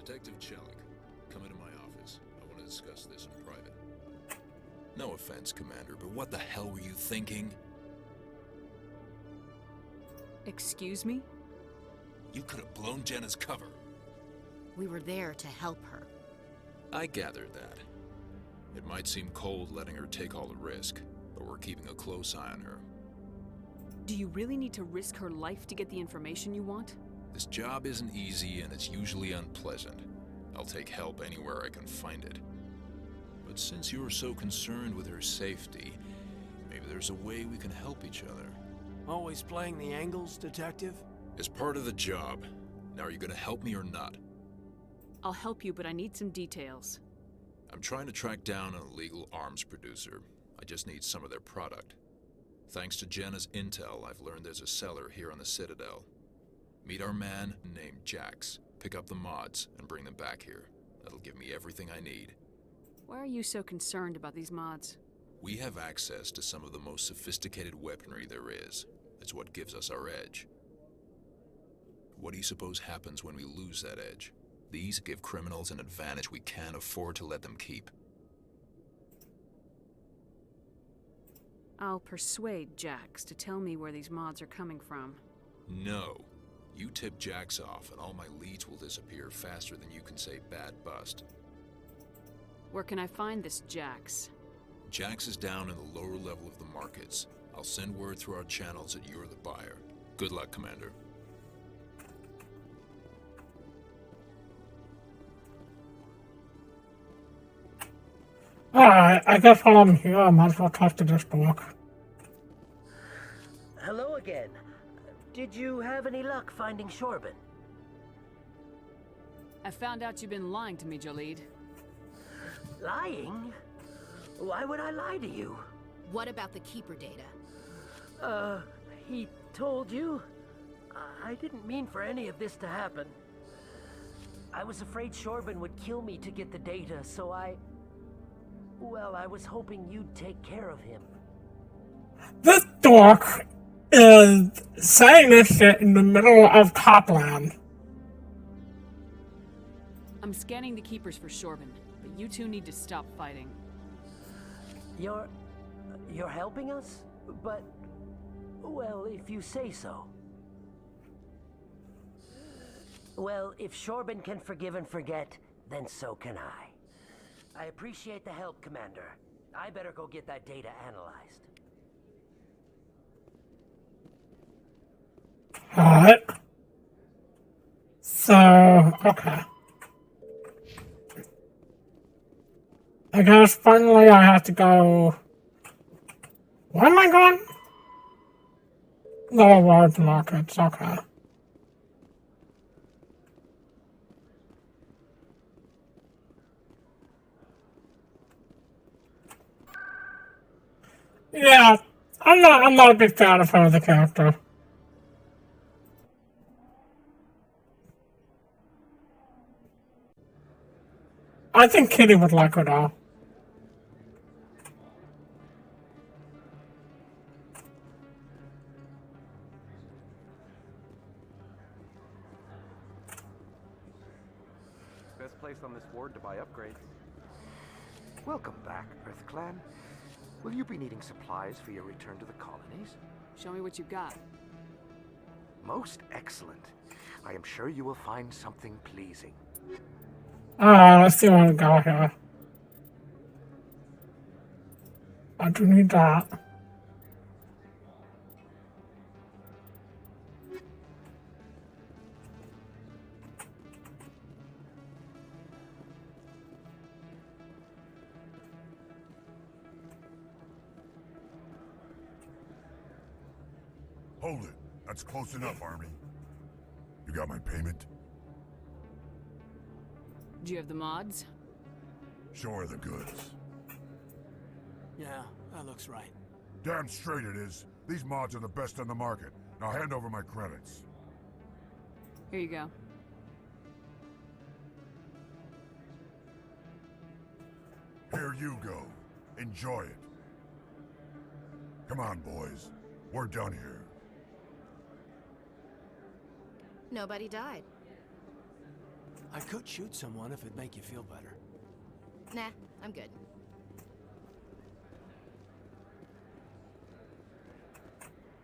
Detective Chelik, come into my office. I want to discuss this in private. No offense, Commander, but what the hell were you thinking? Excuse me? You could have blown Jenna's cover. We were there to help her. I gathered that. It might seem cold letting her take all the risk, but we're keeping a close eye on her. Do you really need to risk her life to get the information you want? This job isn't easy and it's usually unpleasant. I'll take help anywhere I can find it. But since you're so concerned with her safety, maybe there's a way we can help each other. Always playing the angles, Detective? As part of the job. Now, are you gonna help me or not? I'll help you, but I need some details. I'm trying to track down an illegal arms producer. I just need some of their product. Thanks to Jenna's intel, I've learned there's a seller here on the Citadel. Meet our man named Jax. Pick up the mods and bring them back here. That'll give me everything I need. Why are you so concerned about these mods? We have access to some of the most sophisticated weaponry there is. It's what gives us our edge. What do you suppose happens when we lose that edge? These give criminals an advantage we can't afford to let them keep. I'll persuade Jax to tell me where these mods are coming from. No. You tip Jax off and all my leads will disappear faster than you can say bad bust. Where can I find this Jax? Jax is down in the lower level of the markets. I'll send word through our channels that you're the buyer. Good luck, Commander. Alright, I guess while I'm here, I might as well talk to this dog. Hello again. Did you have any luck finding Shorben? I found out you've been lying to me, Jaleed. Lying? Why would I lie to you? What about the Keeper data? He told you? I didn't mean for any of this to happen. I was afraid Shorben would kill me to get the data, so well, I was hoping you'd take care of him. This dork is saying this shit in the middle of Copland. I'm scanning the Keepers for Shorben, but you two need to stop fighting. You're helping us? But, well, if you say so. Well, if Shorben can forgive and forget, then so can I. I appreciate the help, Commander. I better go get that data analyzed. Alright. So, okay. I guess finally I have to go... Where am I going? Lower World Markets, okay. Yeah, I'm not a big fan of her as a character. I think Kitty would like her though. Best place on this ward to buy upgrades. Welcome back, Earth Clan. Will you be needing supplies for your return to the colonies? Show me what you got. Most excellent. I am sure you will find something pleasing. Let's see what we got here. I do need that. Hold it. That's close enough, Army. You got my payment? Do you have the mods? Show her the goods. Yeah, that looks right. Damn straight it is. These mods are the best on the market. Now hand over my credits. Here you go. Here you go. Enjoy it. Come on, boys. We're done here. Nobody died. I could shoot someone if it'd make you feel better. Nah, I'm good.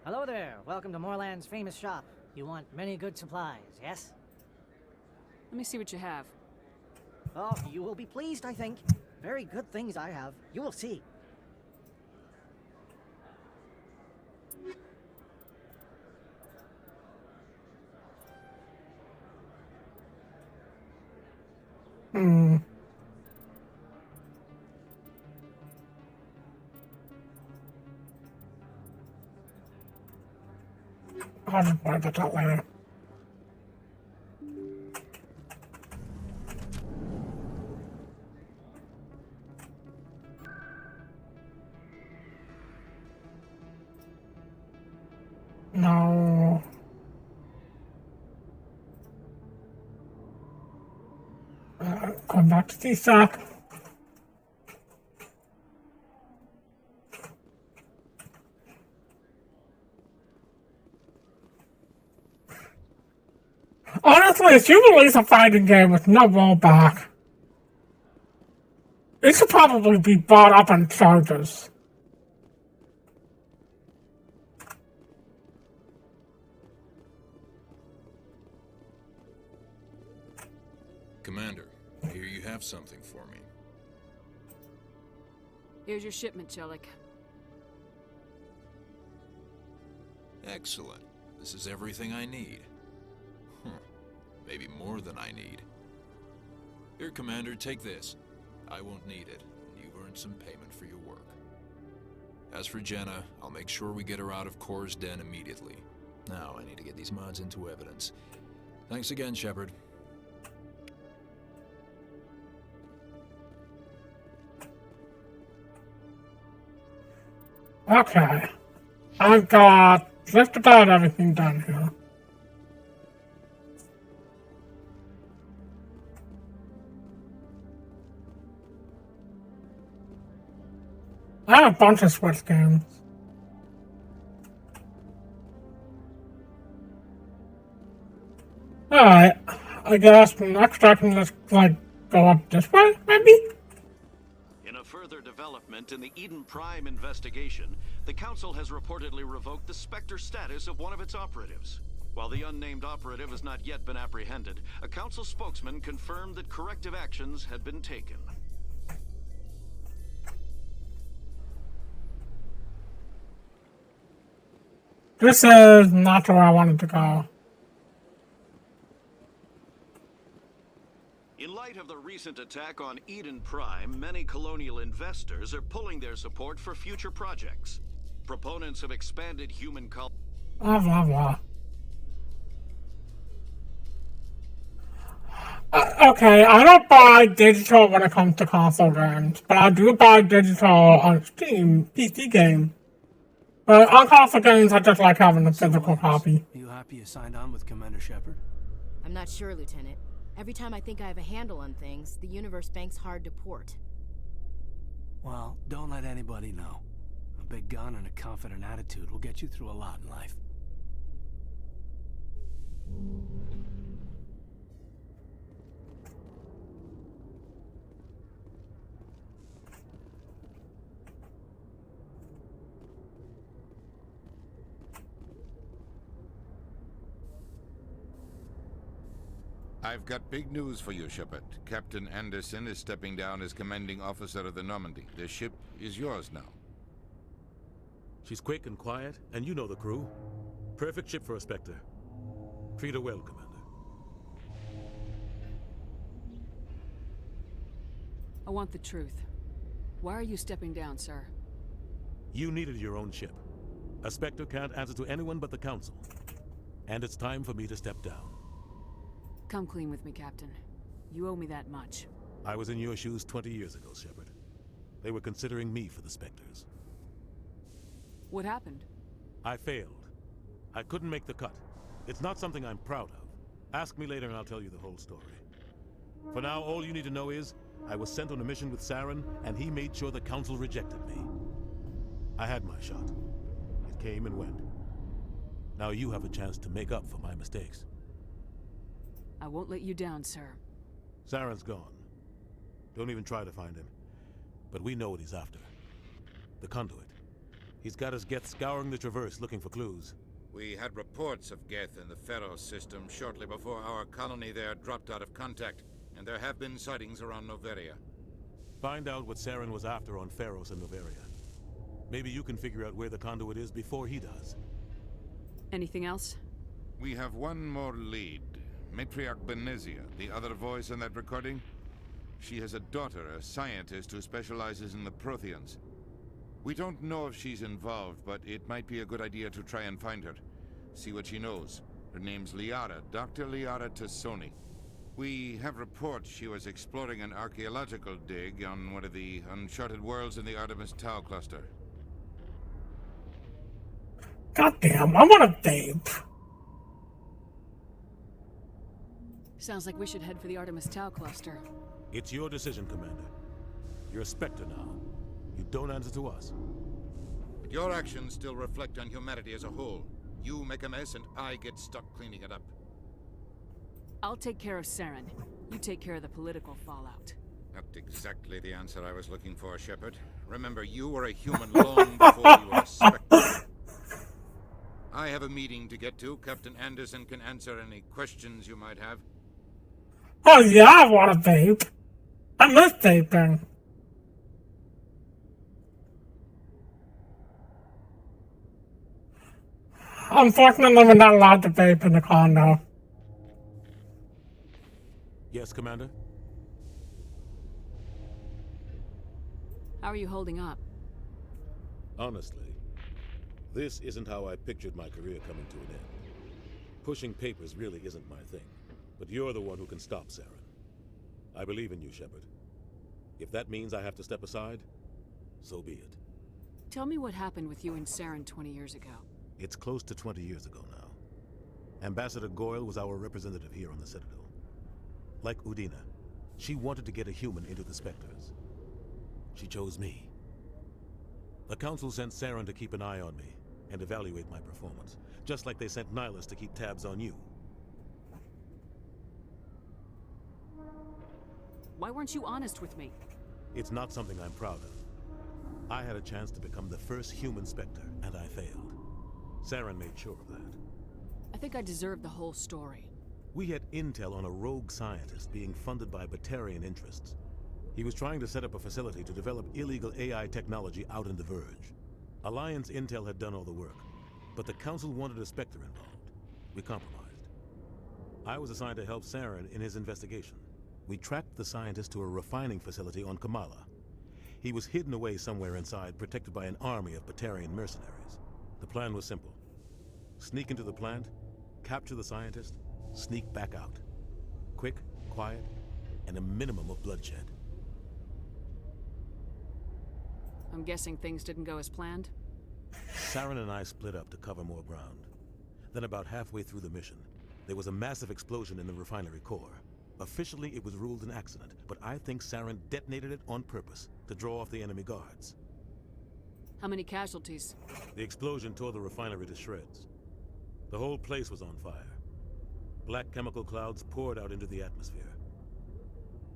Hello there. Welcome to Moorland's famous shop. You want many good supplies, yes? Let me see what you have. Oh, you will be pleased, I think. Very good things I have. You will see. I'll just worry about that later. No. Come back to Tisa. Honestly, if you release a fighting game with no rollback, it should probably be bought up on charges. Commander, I hear you have something for me. Here's your shipment, Chelik. Excellent. This is everything I need. Maybe more than I need. Here, Commander, take this. I won't need it, and you've earned some payment for your work. As for Jenna, I'll make sure we get her out of Kor's den immediately. Now, I need to get these mods into evidence. Thanks again, Shepard. Okay. I've got just about everything done here. I have a bunch of Switch games. Alright. I guess next I can just, like, go up this way, maybe? In a further development in the Eden Prime investigation, the Council has reportedly revoked the Spectre status of one of its operatives. While the unnamed operative has not yet been apprehended, a Council spokesman confirmed that corrective actions had been taken. This is not where I wanted to go. In light of the recent attack on Eden Prime, many colonial investors are pulling their support for future projects. Proponents of expanded human colony. Blah, blah, blah. Okay, I don't buy digital when it comes to console games, but I do buy digital on Steam PC game. But on console games, I just like having a physical copy. You happy you signed on with Commander Shepard? I'm not sure, Lieutenant. Every time I think I have a handle on things, the universe banks hard to port. Well, don't let anybody know. A big gun and a confident attitude will get you through a lot in life. I've got big news for you, Shepard. Captain Anderson is stepping down as commanding officer of the Normandy. The ship is yours now. She's quick and quiet, and you know the crew. Perfect ship for a Spectre. Treat her well, Commander. I want the truth. Why are you stepping down, sir? You needed your own ship. A Spectre can't answer to anyone but the Council. And it's time for me to step down. Come clean with me, Captain. You owe me that much. I was in your shoes 20 years ago, Shepard. They were considering me for the Spectres. What happened? I failed. I couldn't make the cut. It's not something I'm proud of. Ask me later and I'll tell you the whole story. For now, all you need to know is, I was sent on a mission with Saren, and he made sure the Council rejected me. I had my shot. It came and went. Now you have a chance to make up for my mistakes. I won't let you down, sir. Saren's gone. Don't even try to find him. But we know what he's after. The conduit. He's got his Geth scouring the Traverse looking for clues. We had reports of Geth in the Pharaoh system shortly before our colony there dropped out of contact, and there have been sightings around Noveria. Find out what Saren was after on Pharos and Noveria. Maybe you can figure out where the conduit is before he does. Anything else? We have one more lead. Matriarch Benezia, the other voice in that recording. She has a daughter, a scientist who specializes in the Protheans. We don't know if she's involved, but it might be a good idea to try and find her. See what she knows. Her name's Liara, Dr. Liara Tassoni. We have reports she was exploring an archaeological dig on one of the uncharted worlds in the Artemis Tau cluster. Goddamn, I want a babe. Sounds like we should head for the Artemis Tau cluster. It's your decision, Commander. You're a Spectre now. You don't answer to us. But your actions still reflect on humanity as a whole. You make a mess and I get stuck cleaning it up. I'll take care of Saren. You take care of the political fallout. Not exactly the answer I was looking for, Shepard. Remember, you were a human long before you were a Spectre. I have a meeting to get to. Captain Anderson can answer any questions you might have. Oh yeah, I want a babe. I miss vaping. Unfortunately, we're not allowed to vape in the condo. Yes, Commander? How are you holding up? Honestly, this isn't how I pictured my career coming to an end. Pushing papers really isn't my thing, but you're the one who can stop Saren. I believe in you, Shepard. If that means I have to step aside, so be it. Tell me what happened with you and Saren 20 years ago. It's close to 20 years ago now. Ambassador Goyle was our representative here on the Citadel. Like Udina, she wanted to get a human into the Spectres. She chose me. The Council sent Saren to keep an eye on me and evaluate my performance, just like they sent Nihilus to keep tabs on you. Why weren't you honest with me? It's not something I'm proud of. I had a chance to become the first human Spectre, and I failed. Saren made sure of that. I think I deserve the whole story. We had intel on a rogue scientist being funded by Batarian interests. He was trying to set up a facility to develop illegal AI technology out in the Verge. Alliance intel had done all the work, but the Council wanted a Spectre involved. We compromised. I was assigned to help Saren in his investigation. We tracked the scientist to a refining facility on Kamala. He was hidden away somewhere inside, protected by an army of Batarian mercenaries. The plan was simple. Sneak into the plant, capture the scientist, sneak back out. Quick, quiet, and a minimum of bloodshed. I'm guessing things didn't go as planned? Saren and I split up to cover more ground. Then about halfway through the mission, there was a massive explosion in the refinery core. Officially, it was ruled an accident, but I think Saren detonated it on purpose to draw off the enemy guards. How many casualties? The explosion tore the refinery to shreds. The whole place was on fire. Black chemical clouds poured out into the atmosphere.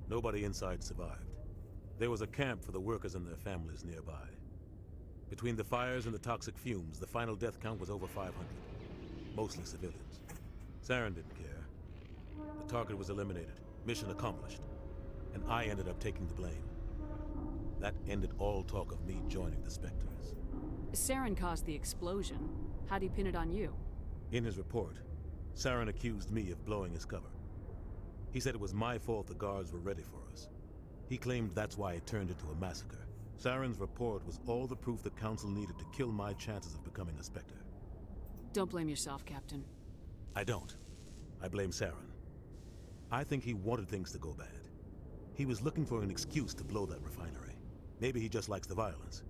Nobody inside survived. There was a camp for the workers and their families nearby. Between the fires and the toxic fumes, the final death count was over 500. Mostly civilians. Saren didn't care. The target was eliminated, mission accomplished, and I ended up taking the blame. That ended all talk of me joining the Spectres. Saren caused the explosion. How'd he pin it on you? In his report, Saren accused me of blowing his cover. He said it was my fault the guards were ready for us. He claimed that's why it turned into a massacre. Saren's report was all the proof the Council needed to kill my chances of becoming a Spectre. Don't blame yourself, Captain. I don't. I blame Saren. I think he wanted things to go bad. He was looking for an excuse to blow that refinery. Maybe he just likes the violence.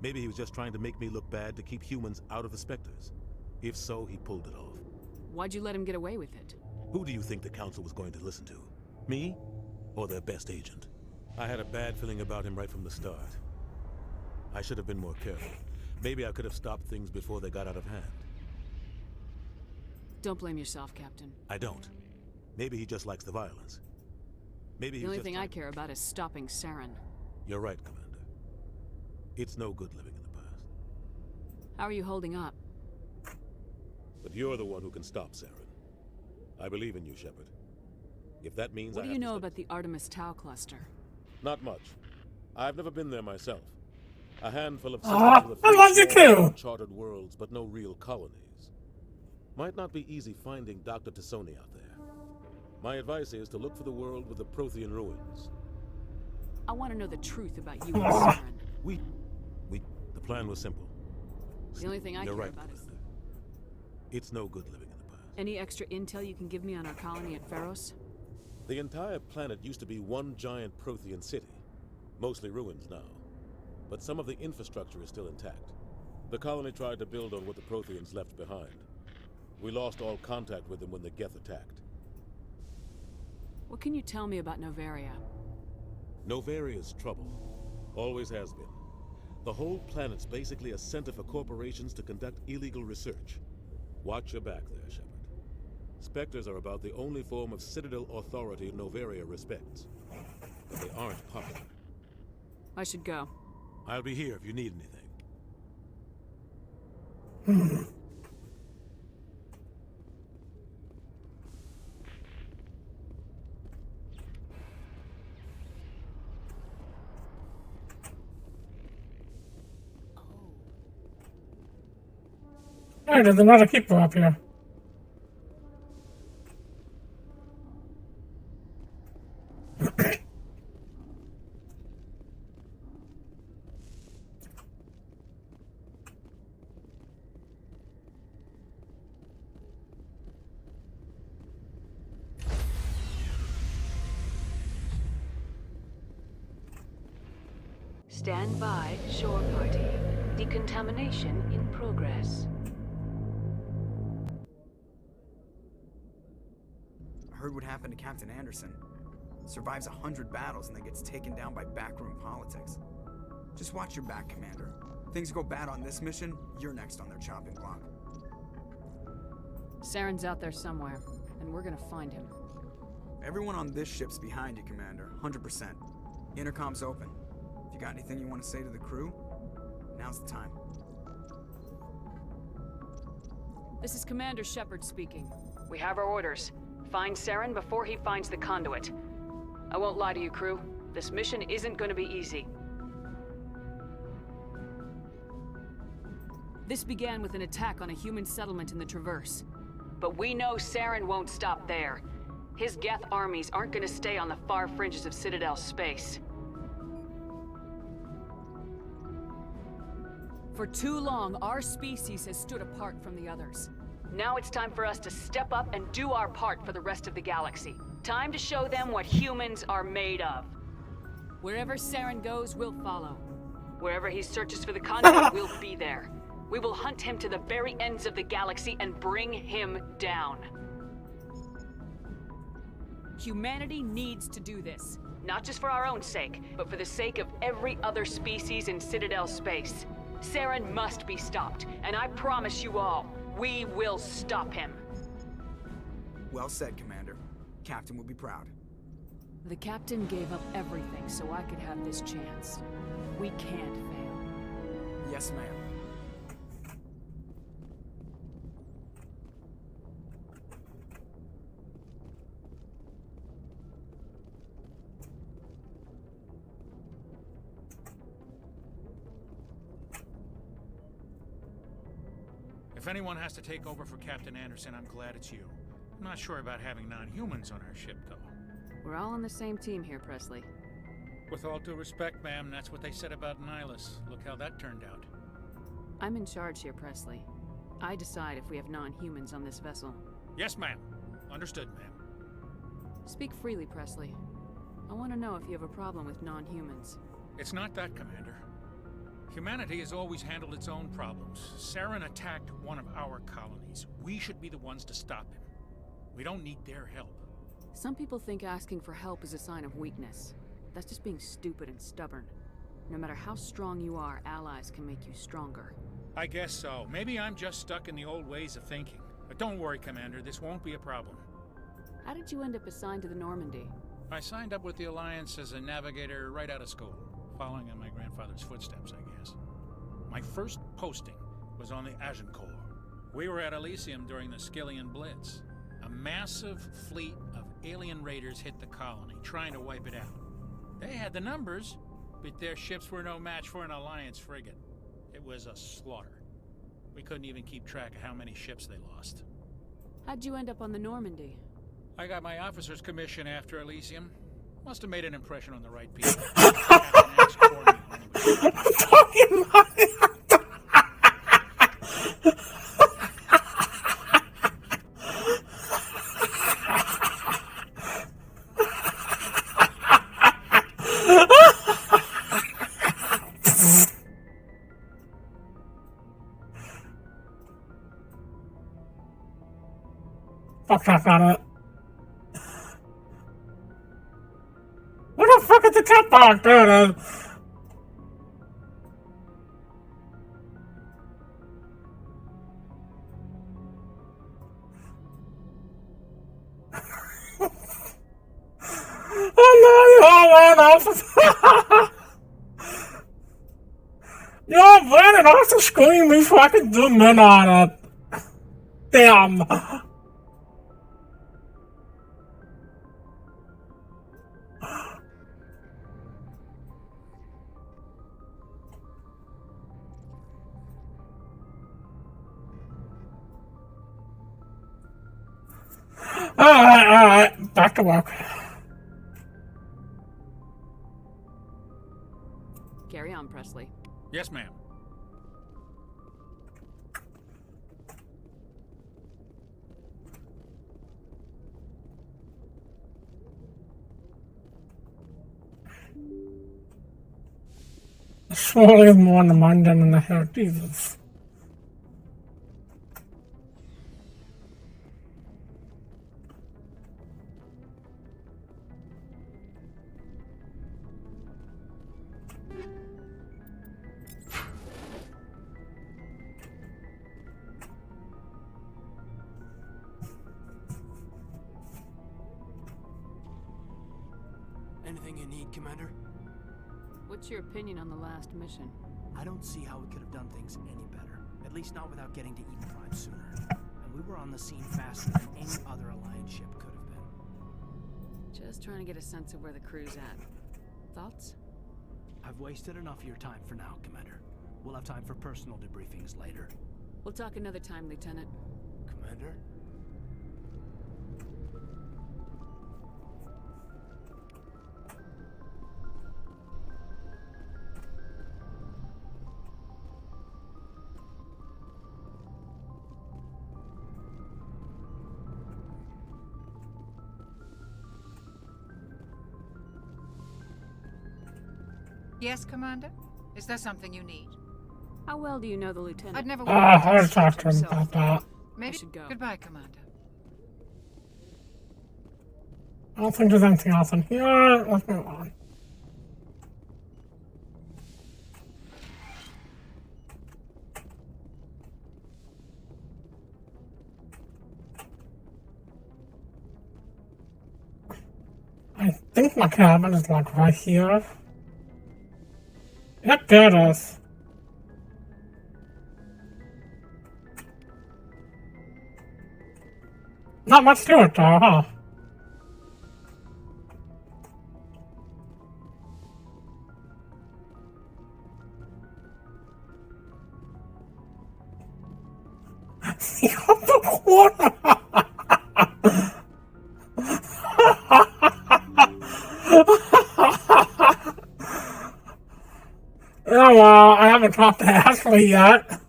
Maybe he was just trying to make me look bad to keep humans out of the Spectres. If so, he pulled it off. Why'd you let him get away with it? Who do you think the Council was going to listen to? Me? Or their best agent? I had a bad feeling about him right from the start. I should have been more careful. Maybe I could have stopped things before they got out of hand. Don't blame yourself, Captain. I don't. Maybe he just likes the violence. Maybe the only thing I care about is stopping Saren. You're right, Commander. It's no good living in the past. How are you holding up? But you're the one who can stop Saren. I believe in you, Shepard. If that means What do you know about the Artemis Tau cluster? Not much. I've never been there myself. A handful of I love you too. Charted worlds, but no real colonies. Might not be easy finding Dr. Tassoni out there. My advice is to look for the world with the Prothean ruins. I want to know the truth about you and Saren. The plan was simple. The only thing I care right, about is... It's no good living in the past. Any extra intel you can give me on our colony at Pharos? The entire planet used to be one giant Prothean city. Mostly ruins now. But some of the infrastructure is still intact. The colony tried to build on what the Protheans left behind. We lost all contact with them when the Geth attacked. What can you tell me about Novaria? Novaria's trouble. Always has been. The whole planet's basically a center for corporations to conduct illegal research. Watch your back there, Shepard. Spectres are about the only form of Citadel authority Novaria respects. But they aren't popular. I should go. I'll be here if you need anything. Hey, there's another keeper up here. Stand by, shore party. Decontamination in progress. I heard what happened to Captain Anderson. Survives 100 battles and then gets taken down by backroom politics. Just watch your back, Commander. Things go bad on this mission, you're next on their chopping block. Saren's out there somewhere, and we're gonna find him. Everyone on this ship's behind you, Commander. 100%. Intercom's open. If you got anything you want to say to the crew, now's the time. This is Commander Shepard speaking. We have our orders. Find Saren before he finds the conduit. I won't lie to you, crew. This mission isn't gonna be easy. This began with an attack on a human settlement in the Traverse. But we know Saren won't stop there. His Geth armies aren't gonna stay on the far fringes of Citadel space. For too long, our species has stood apart from the others. Now it's time for us to step up and do our part for the rest of the galaxy. Time to show them what humans are made of. Wherever Saren goes, we'll follow. Wherever he searches for the conduit, we'll be there. We will hunt him to the very ends of the galaxy and bring him down. Humanity needs to do this. Not just for our own sake, but for the sake of every other species in Citadel space. Saren must be stopped, and I promise you all, we will stop him. Well said, Commander. Captain will be proud. The captain gave up everything so I could have this chance. We can't fail. Yes, ma'am. If anyone has to take over for Captain Anderson, I'm glad it's you. I'm not sure about having non-humans on our ship, though. We're all on the same team here, Presley. With all due respect, ma'am, that's what they said about Nihilus. Look how that turned out. I'm in charge here, Presley. I decide if we have non-humans on this vessel. Yes, ma'am. Understood, ma'am. Speak freely, Presley. I want to know if you have a problem with non-humans. It's not that, Commander. Humanity has always handled its own problems. Saren attacked one of our colonies. We should be the ones to stop him. We don't need their help. Some people think asking for help is a sign of weakness. That's just being stupid and stubborn. No matter how strong you are, allies can make you stronger. I guess so. Maybe I'm just stuck in the old ways of thinking. But don't worry, Commander. This won't be a problem. How did you end up assigned to the Normandy? I signed up with the Alliance as a navigator right out of school, following in my grandfather's footsteps, I guess. My first posting was on the Agincourt. We were at Elysium during the Skillian Blitz. A massive fleet of alien raiders hit the colony, trying to wipe it out. They had the numbers, but their ships were no match for an Alliance frigate. It was a slaughter. We couldn't even keep track of how many ships they lost. How'd you end up on the Normandy? I got my officer's commission after Elysium. Must have made an impression on the right people. Fucking fuck that. What the fuck is the cat box doing? You're running off the screen before I can zoom in on it. Damn. Alright, back to work. Carry on, Presley. Yes, ma'am. Surely more in the mind than in the head. Jesus. Anything you need, Commander? What's your opinion on the last mission? I don't see how we could have done things any better. At least not without getting to Eden Prime sooner. And we were on the scene faster than any other Alliance ship could have been. Just trying to get a sense of where the crew's at. Thoughts? I've wasted enough of your time for now, Commander. We'll have time for personal debriefings later. We'll talk another time, Lieutenant. Commander? Yes, Commander? Is there something you need? How well do you know the Lieutenant? I'd never I'll talk to him about that. Maybe. I should go. Goodbye, Commander. I don't think there's anything else in here. Let's move on. I think my cabin is like right here. Yep, there it is. Not much to it though, huh? The corner. Oh well, I haven't talked to Ashley yet.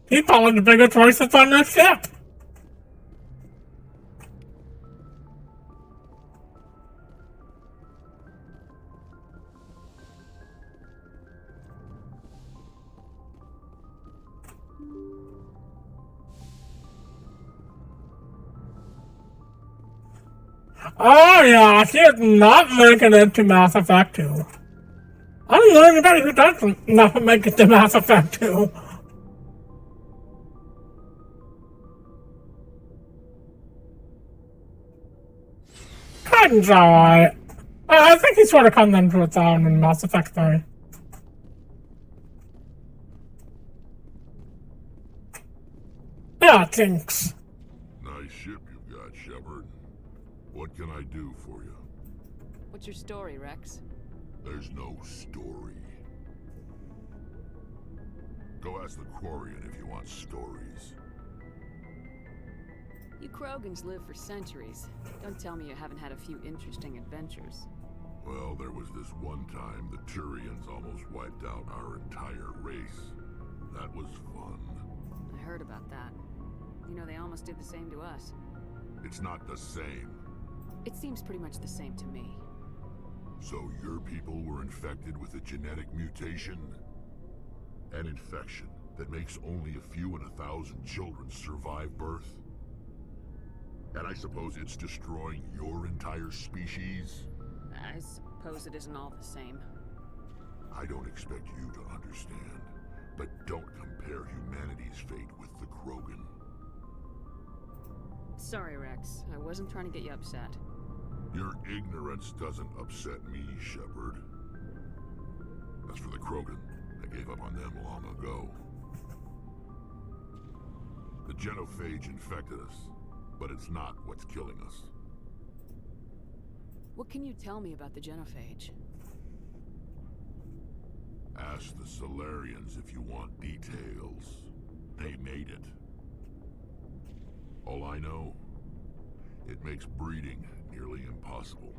He's probably the bigger choices on this ship. Oh yeah, she is not making it to Mass Effect 2. I don't know anybody who does not make it to Mass Effect 2. Kaiden's alright. I think he sort of comes into its own in Mass Effect 3. Yeah, thanks. Nice ship you've got, Shepard. What can I do for you? What's your story, Rex? There's no story. Go ask the Quarian if you want stories. You Krogans live for centuries. Don't tell me you haven't had a few interesting adventures. Well, there was this one time the Turians almost wiped out our entire race. That was fun. I heard about that. You know, they almost did the same to us. It's not the same. It seems pretty much the same to me. So your people were infected with a genetic mutation? An infection that makes only a few in 1,000 children survive birth? And I suppose it's destroying your entire species? I suppose it isn't all the same. I don't expect you to understand, but don't compare humanity's fate with the Krogan. Sorry, Rex. I wasn't trying to get you upset. Your ignorance doesn't upset me, Shepard. As for the Krogan, I gave up on them long ago. The genophage infected us, but it's not what's killing us. What can you tell me about the genophage? Ask the Solarians if you want details. They made it. All I know, it makes breeding nearly impossible.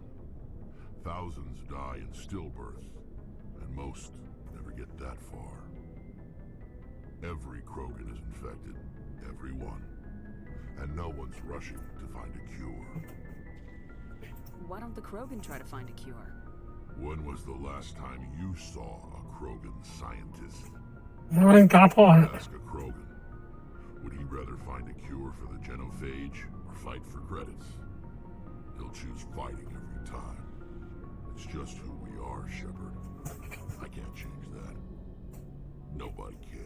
Thousands die in stillbirth, and most never get that far. Every Krogan is infected, every one. And no one's rushing to find a cure. Why don't the Krogan try to find a cure? When was the last time you saw a Krogan scientist? I ain't got a point. Ask a Krogan. Would he rather find a cure for the genophage or fight for credits? He'll choose fighting every time. It's just who we are, Shepard. I can't change that. Nobody can.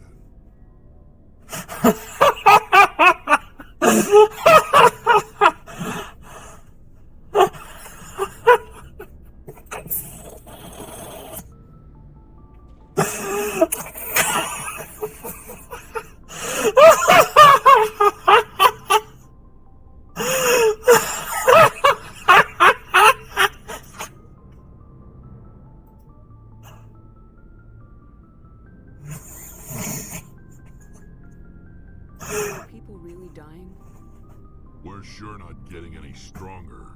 Are people really dying? We're sure not getting any stronger.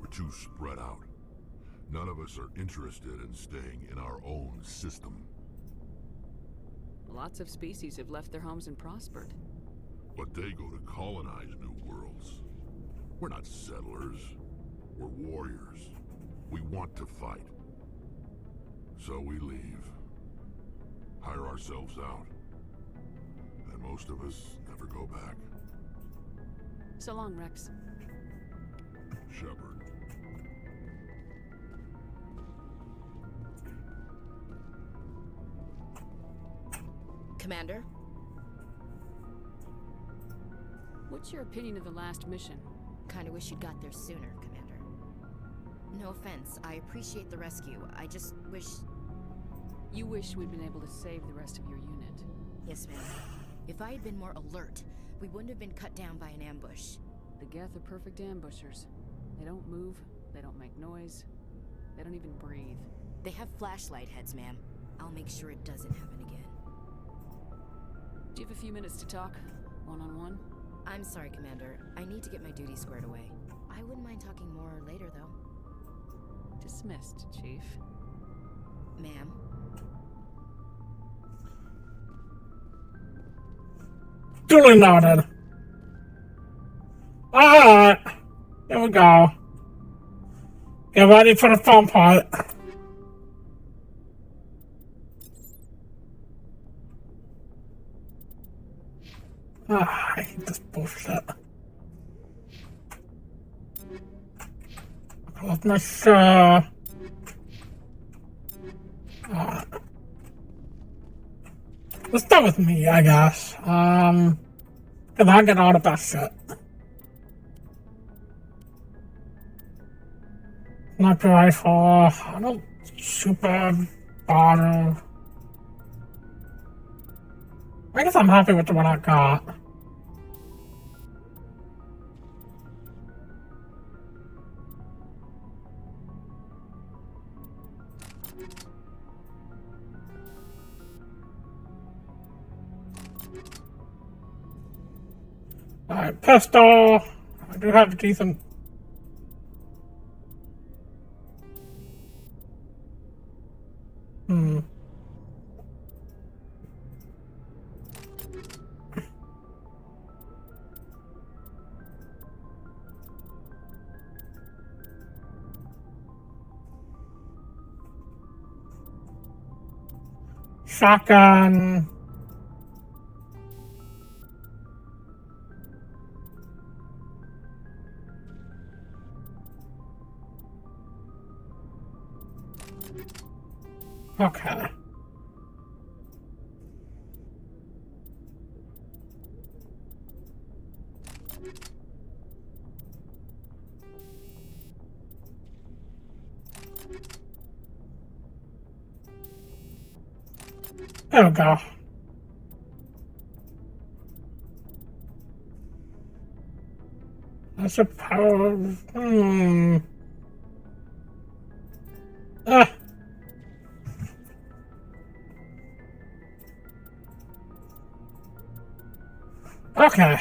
We're too spread out. None of us are interested in staying in our own system. Lots of species have left their homes and prospered. But they go to colonize new worlds. We're not settlers. We're warriors. We want to fight. So we leave. Hire ourselves out. And most of us never go back. So long, Rex. Shepard. Commander? What's your opinion of the last mission? Kinda wish you'd got there sooner, Commander. No offense, I appreciate the rescue. I just wish... You wish we'd been able to save the rest of your unit. Yes, ma'am. If I had been more alert, we wouldn't have been cut down by an ambush. The Geth are perfect ambushers. They don't move, they don't make noise, they don't even breathe. They have flashlight heads, ma'am. I'll make sure it doesn't happen again. Do you have a few minutes to talk? One-on-one? I'm sorry, Commander. I need to get my duty squared away. I wouldn't mind talking more later, though. Dismissed, Chief. Ma'am? Duly noted. Alright. Here we go. Get ready for the fun part. I hate this bullshit. Let's make sure. Let's start with me, I guess. Cause I get all the best shit. Sniper rifle, I don't super bottle. I guess I'm happy with the one I got. Alright, pistol. I do have a decent. Shotgun. Okay. There we go. I suppose. Okay.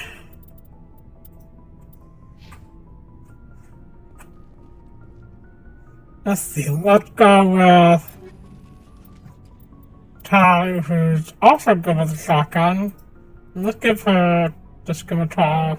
Let's see, let's go with Tali, who's also good with a shotgun. Let's give her the scimitar.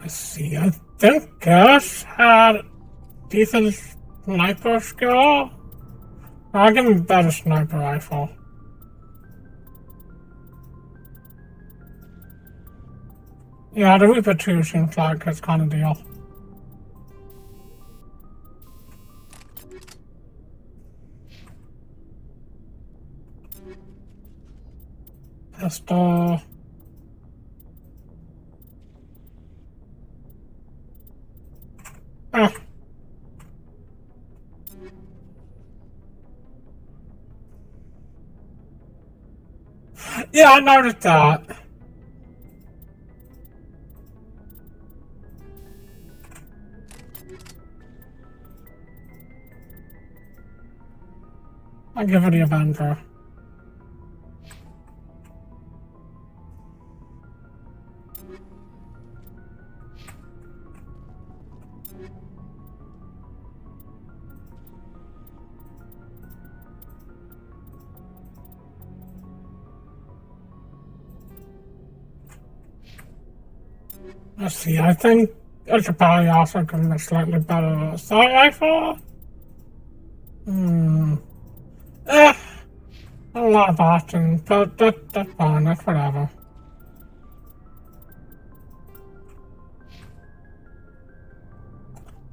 Let's see, I think Gus had decent sniper skill. I'll give him a better sniper rifle. Yeah, the Reaper 2 seems like his kind of deal. Pistol. Ah. Yeah, I noticed that. I'll give it the Avenger. Let's see, I think I should probably also give him a slightly better assault rifle. A lot of options, but that's fine, that's whatever.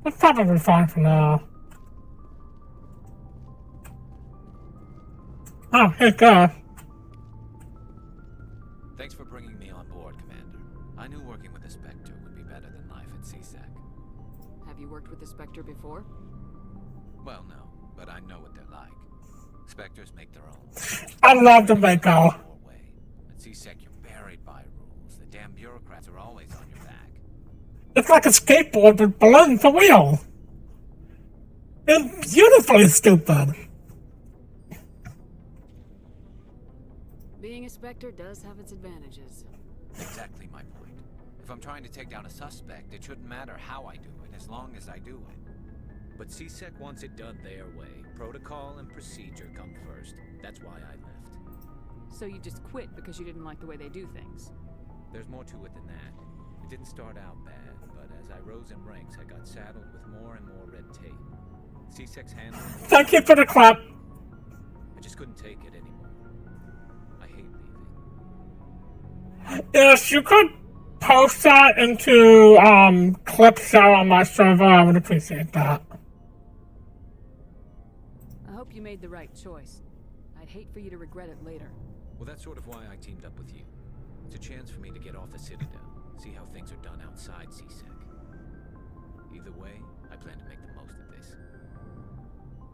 That's probably fine for now. Oh, hey, go. Thanks for bringing me on board, Commander. I knew working with the Spectre would be better than life at CSEC. Have you worked with the Spectre before? Well, no, but I know what they're like. Spectres make their own. I love the Mako. At CSEC, you're buried by rules. The damn bureaucrats are always on your back. It's like a skateboard with balloons for wheel. It's beautifully stupid. Being a Spectre does have its advantages. Exactly my point. If I'm trying to take down a suspect, it shouldn't matter how I do it, as long as I do it. But CSEC wants it done their way. Protocol and procedure come first. That's why I left. So you just quit because you didn't like the way they do things? There's more to it than that. It didn't start out bad, but as I rose in ranks, I got saddled with more and more red tape. CSEC's handling... Thank you for the clap. I just couldn't take it anymore. I hate leaving. Yes, you could post that into clips out on my server. I would appreciate that. I hope you made the right choice. I'd hate for you to regret it later. Well, that's sort of why I teamed up with you. It's a chance for me to get off the Citadel, see how things are done outside CSEC. Either way, I plan to make the most of this.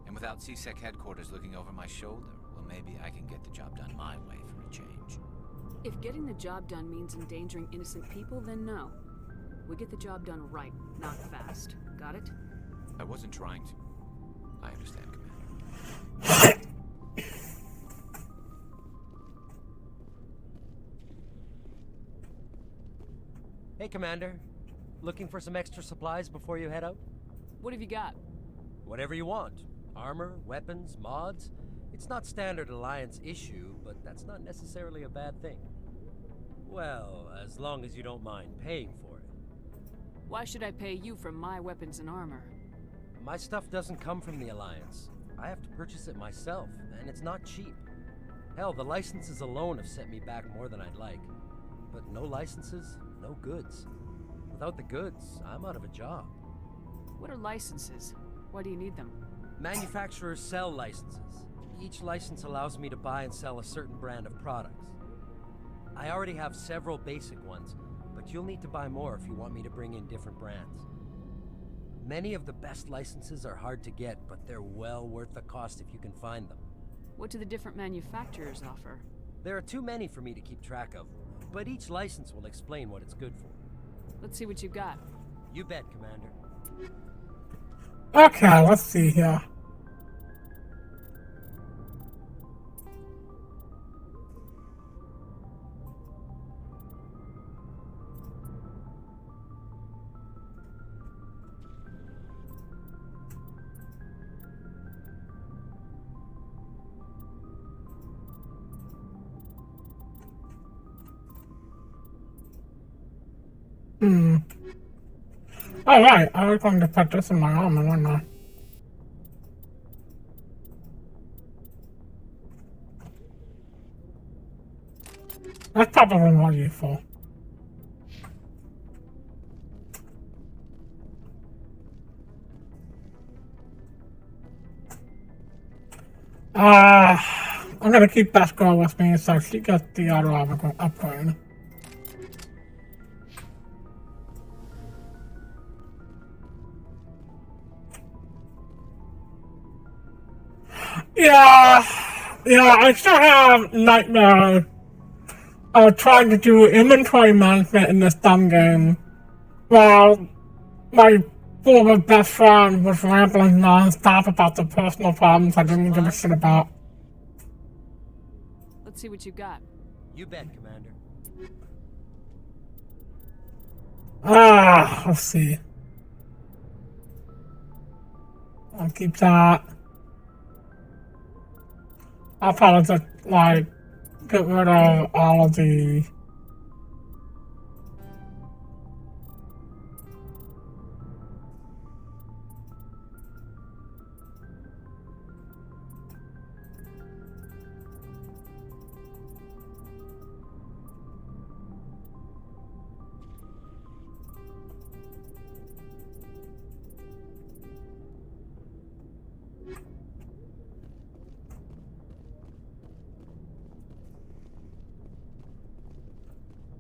And without CSEC headquarters looking over my shoulder, well, maybe I can get the job done my way for a change. If getting the job done means endangering innocent people, then no. We get the job done right, not fast. Got it? I wasn't trying to. I understand, Commander. Hey, Commander. Looking for some extra supplies before you head out? What have you got? Whatever you want. Armor, weapons, mods. It's not standard Alliance issue, but that's not necessarily a bad thing. Well, as long as you don't mind paying for it. Why should I pay you for my weapons and armor? My stuff doesn't come from the Alliance. I have to purchase it myself, and it's not cheap. Hell, the licenses alone have set me back more than I'd like. But no licenses, no goods. Without the goods, I'm out of a job. What are licenses? Why do you need them? Manufacturers sell licenses. Each license allows me to buy and sell a certain brand of products. I already have several basic ones, but you'll need to buy more if you want me to bring in different brands. Many of the best licenses are hard to get, but they're well worth the cost if you can find them. What do the different manufacturers offer? There are too many for me to keep track of, but each license will explain what it's good for. Let's see what you got. You bet, Commander. Okay, let's see here. Oh, right. I was going to put this in my armor, wasn't I? That's probably more useful. I'm gonna keep that girl with me so she gets the auto upgrade. Yeah, I still have nightmare of trying to do inventory management in this dumb game while my former best friend was rambling non-stop about the personal problems I didn't give a shit about. Let's see what you got. You bet, Commander. Let's see. I'll keep that. I'll probably just, like, get rid of all of the...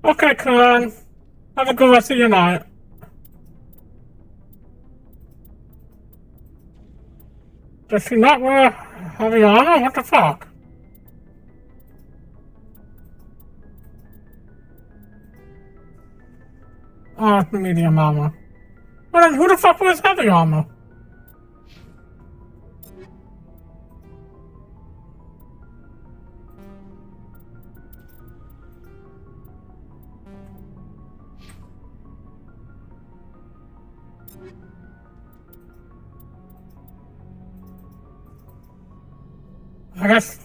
Okay, Karen. Have a good rest of your night. Does she not wear heavy armor? What the fuck? Oh, it's medium armor. Well then, who the fuck wears heavy armor? I guess...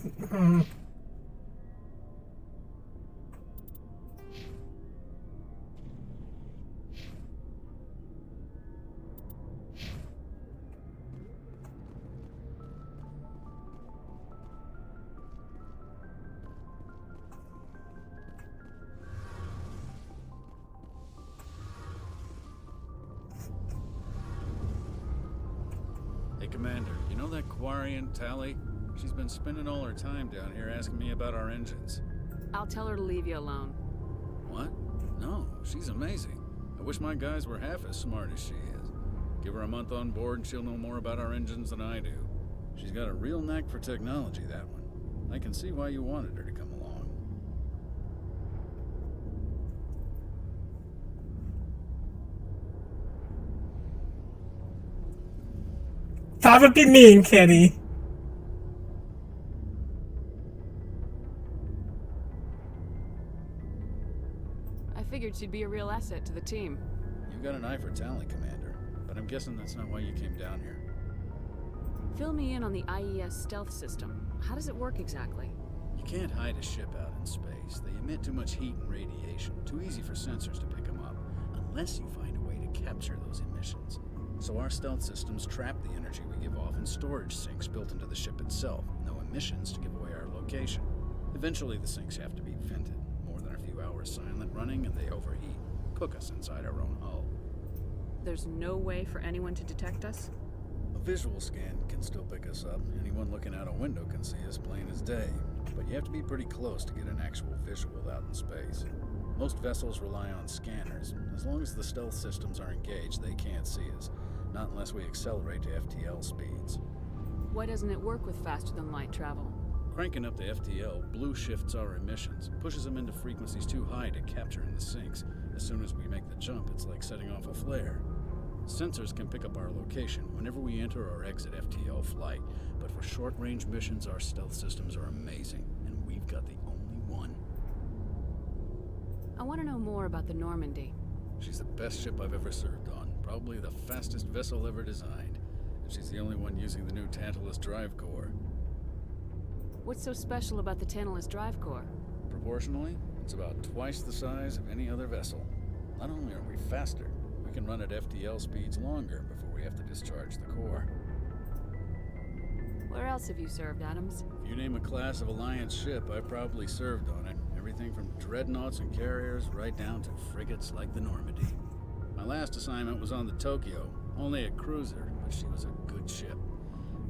Hey, Commander, you know that Quarian, Tally? She's been spending all her time down here asking me about our engines. I'll tell her to leave you alone. What? No, she's amazing. I wish my guys were half as smart as she is. Give her a month on board and she'll know more about our engines than I do. She's got a real knack for technology, that one. I can see why you wanted her to come along. That would be mean, Kitty. I figured she'd be a real asset to the team. You got an eye for talent, Commander, but I'm guessing that's not why you came down here. Fill me in on the IES stealth system. How does it work exactly? You can't hide a ship out in space. They emit too much heat and radiation. Too easy for sensors to pick them up, unless you find a way to capture those emissions. So our stealth systems trap the energy we give off in storage sinks built into the ship itself. No emissions to give away our location. Eventually the sinks have to be vented. More than a few hours silent running and they overheat. Cook us inside our own hull. There's no way for anyone to detect us? A visual scan can still pick us up. Anyone looking out a window can see us plain as day. But you have to be pretty close to get an actual visual out in space. Most vessels rely on scanners. As long as the stealth systems are engaged, they can't see us. Not unless we accelerate to FTL speeds. Why doesn't it work with faster-than-light travel? Cranking up the FTL blue shifts our emissions, pushes them into frequencies too high to capture in the sinks. As soon as we make the jump, it's like setting off a flare. Sensors can pick up our location whenever we enter or exit FTL flight, but for short-range missions, our stealth systems are amazing, and we've got the only one. I want to know more about the Normandy. She's the best ship I've ever served on, probably the fastest vessel ever designed, and she's the only one using the new Tantalus drive core. What's so special about the Tantalus drive core? Proportionally, it's about twice the size of any other vessel. Not only are we faster, we can run at FTL speeds longer before we have to discharge the core. Where else have you served, Adams? If you name a class of Alliance ship, I've probably served on it. Everything from dreadnoughts and carriers right down to frigates like the Normandy. My last assignment was on the Tokyo, only a cruiser, but she was a good ship.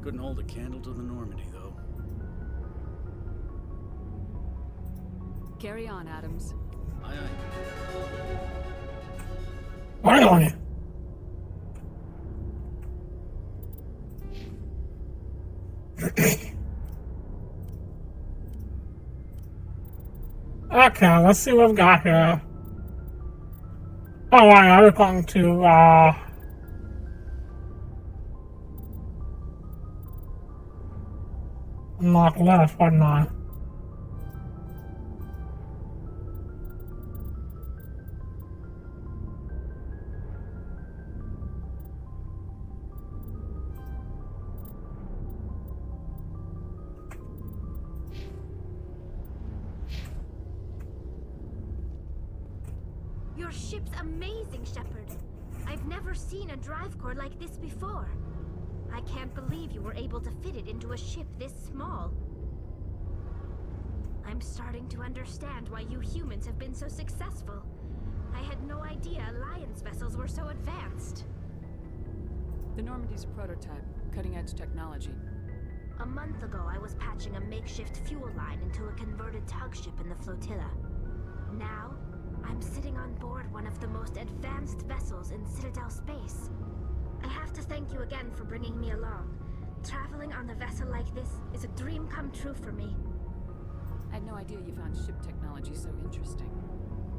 Couldn't hold a candle to the Normandy, though. Carry on, Adams. Aye, aye. Finally. Okay, let's see what we've got here. Oh, right, I was going to, unlock left, wasn't I? Your ship's amazing, Shepard. I've never seen a drive core like this before. I can't believe you were able to fit it into a ship this small. I'm starting to understand why you humans have been so successful. I had no idea Alliance vessels were so advanced. The Normandy's a prototype, cutting-edge technology. A month ago, I was patching a makeshift fuel line into a converted tug ship in the flotilla. Now, I'm sitting on board one of the most advanced vessels in Citadel space. I have to thank you again for bringing me along. Traveling on a vessel like this is a dream come true for me. I had no idea you found ship technology so interesting.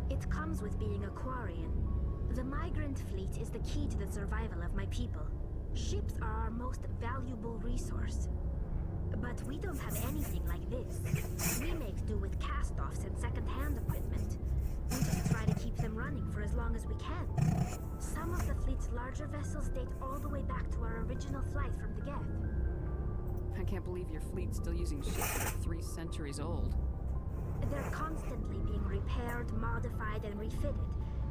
It comes with being a Quarian. The migrant fleet is the key to the survival of my people. Ships are our most valuable resource. But we don't have anything like this. We make do with cast-offs and second-hand equipment. We just try to keep them running for as long as we can. Some of the fleet's larger vessels date all the way back to our original flight from the Geth. I can't believe your fleet's still using ships that are 3 centuries old. They're constantly being repaired, modified, and refitted.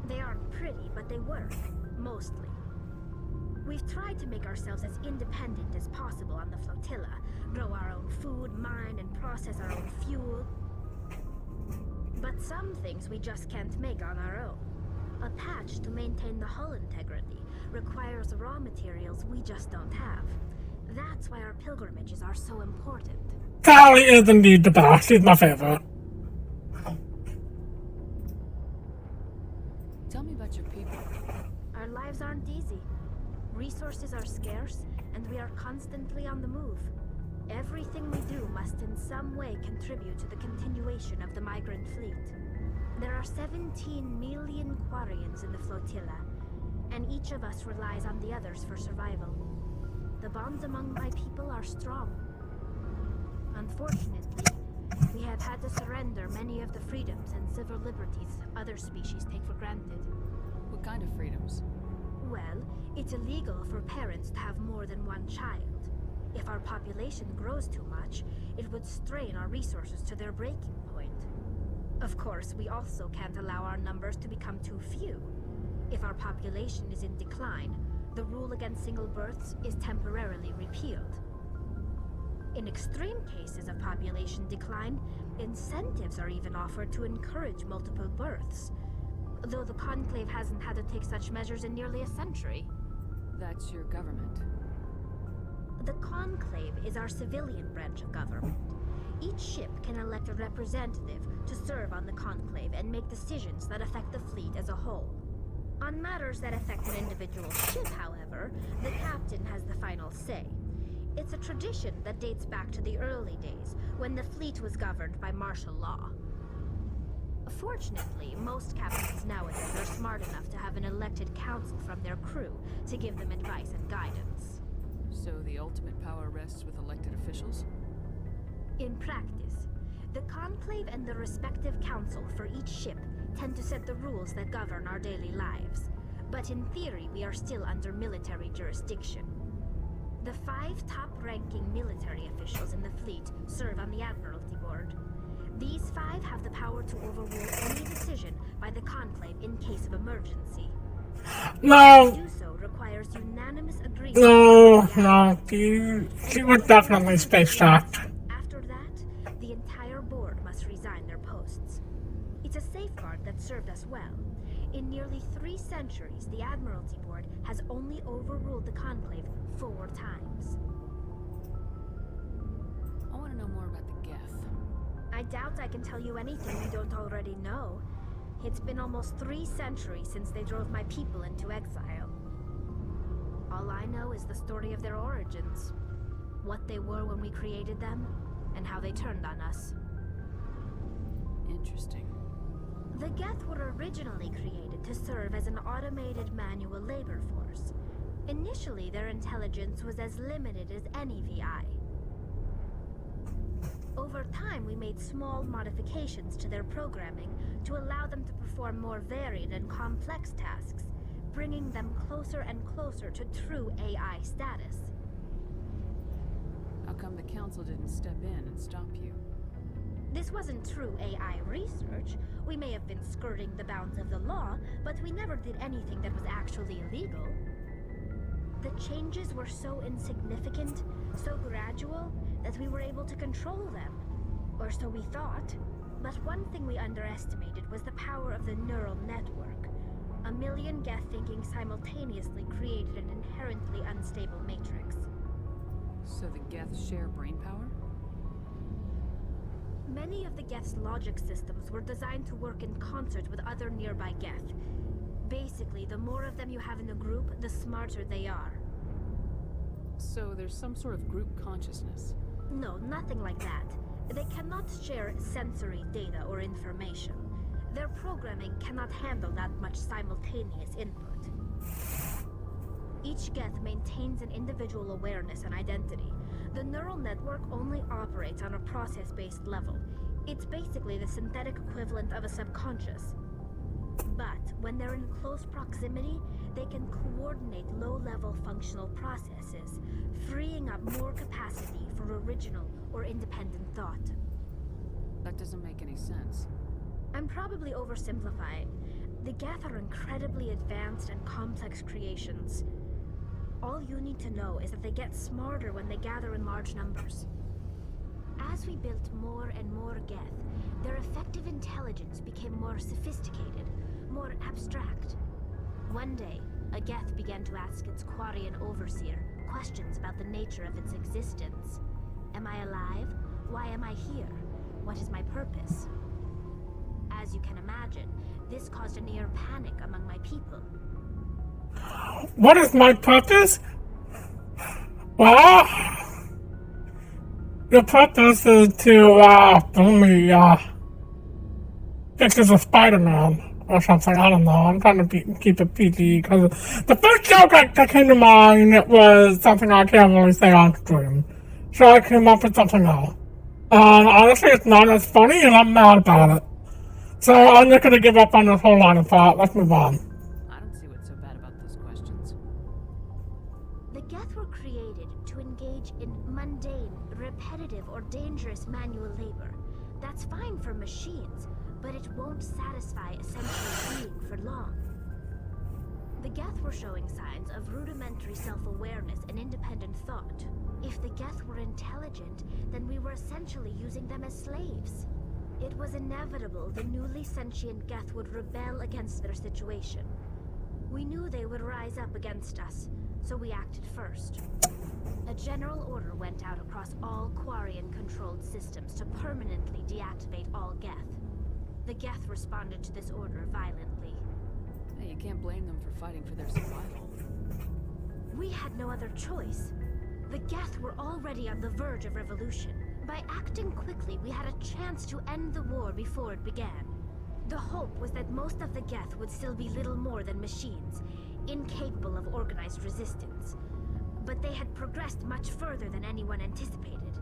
They aren't pretty, but they work. Mostly. We've tried to make ourselves as independent as possible on the flotilla. Grow our own food, mine, and process our own fuel. But some things we just can't make on our own. A patch to maintain the hull integrity requires raw materials we just don't have. That's why our pilgrimages are so important. Sally is indeed the best. She's my favorite. Tell me about your people. Our lives aren't easy. Resources are scarce, and we are constantly on the move. Everything we do must in some way contribute to the continuation of the migrant fleet. There are 17 million Quarians in the flotilla, and each of us relies on the others for survival. The bonds among my people are strong. Unfortunately, we have had to surrender many of the freedoms and civil liberties other species take for granted. What kind of freedoms? Well, it's illegal for parents to have more than one child. If our population grows too much, it would strain our resources to their breaking point. Of course, we also can't allow our numbers to become too few. If our population is in decline, the rule against single births is temporarily repealed. In extreme cases of population decline, incentives are even offered to encourage multiple births. Though the Conclave hasn't had to take such measures in nearly a century. That's your government. The Conclave is our civilian branch of government. Each ship can elect a representative to serve on the Conclave and make decisions that affect the fleet as a whole. On matters that affect an individual ship, however, the captain has the final say. It's a tradition that dates back to the early days, when the fleet was governed by martial law. Fortunately, most captains nowadays are smart enough to have an elected council from their crew to give them advice and guidance. So the ultimate power rests with elected officials? In practice, the Conclave and the respective council for each ship tend to set the rules that govern our daily lives. But in theory, we are still under military jurisdiction. The 5 top-ranking military officials in the fleet serve on the Admiralty Board. These 5 have the power to overrule any decision by the Conclave in case of emergency. No. To do so requires unanimous agreement. No. She was definitely space-shocked. After that, the entire board must resign their posts. It's a safeguard that served us well. In nearly 3 centuries, the Admiralty Board has only overruled the Conclave 4 times. I want to know more about the Geth. I doubt I can tell you anything you don't already know. It's been almost 3 centuries since they drove my people into exile. All I know is the story of their origins. What they were when we created them, and how they turned on us. Interesting. The Geth were originally created to serve as an automated manual labor force. Initially, their intelligence was as limited as any VI. Over time, we made small modifications to their programming to allow them to perform more varied and complex tasks, bringing them closer and closer to true AI status. How come the Council didn't step in and stop you? This wasn't true AI research. We may have been skirting the bounds of the law, but we never did anything that was actually illegal. The changes were so insignificant, so gradual, that we were able to control them. Or so we thought. But one thing we underestimated was the power of the neural network. A million Geth thinking simultaneously created an inherently unstable matrix. So the Geth share brain power? Many of the Geth's logic systems were designed to work in concert with other nearby Geth. Basically, the more of them you have in a group, the smarter they are. So there's some sort of group consciousness? No, nothing like that. They cannot share sensory data or information. Their programming cannot handle that much simultaneous input. Each Geth maintains an individual awareness and identity. The neural network only operates on a process-based level. It's basically the synthetic equivalent of a subconscious. But when they're in close proximity, they can coordinate low-level functional processes, freeing up more capacity for original or independent thought. That doesn't make any sense. I'm probably oversimplifying. The Geth are incredibly advanced and complex creations. All you need to know is that they get smarter when they gather in large numbers. As we built more and more Geth, their effective intelligence became more sophisticated, more abstract. One day, a Geth began to ask its Quarian overseer questions about the nature of its existence. Am I alive? Why am I here? What is my purpose? As you can imagine, this caused a near panic among my people. What is my purpose? Well, your purpose is to, only, pictures of Spider-Man or something. I don't know. I'm trying to keep it PG because the first joke that came to mind was something I can't really say on stream. So I came up with something else. Honestly, it's not as funny and I'm mad about it. So I'm not going to give up on this whole line of thought. Let's move on. I don't see what's so bad about those questions. The Geth were created to engage in mundane, repetitive, or dangerous manual labor. That's fine for machines, but it won't satisfy a sentient being for long. The Geth were showing signs of rudimentary self-awareness and independent thought. If the Geth were intelligent, then we were essentially using them as slaves. It was inevitable the newly sentient Geth would rebel against their situation. We knew they would rise up against us, so we acted first. A general order went out across all Quarian-controlled systems to permanently deactivate all Geth. The Geth responded to this order violently. Hey, you can't blame them for fighting for their survival. We had no other choice. The Geth were already on the verge of revolution. By acting quickly, we had a chance to end the war before it began. The hope was that most of the Geth would still be little more than machines, incapable of organized resistance. But they had progressed much further than anyone anticipated.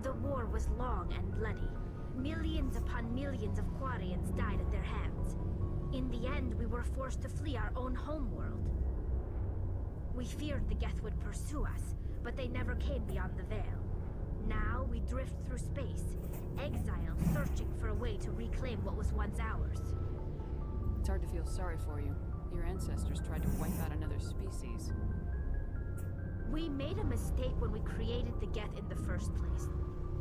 The war was long and bloody. Millions upon millions of Quarians died at their hands. In the end, we were forced to flee our own homeworld. We feared the Geth would pursue us, but they never came beyond the Veil. Now we drift through space, exiled, searching for a way to reclaim what was once ours. It's hard to feel sorry for you. Your ancestors tried to wipe out another species. We made a mistake when we created the Geth in the first place.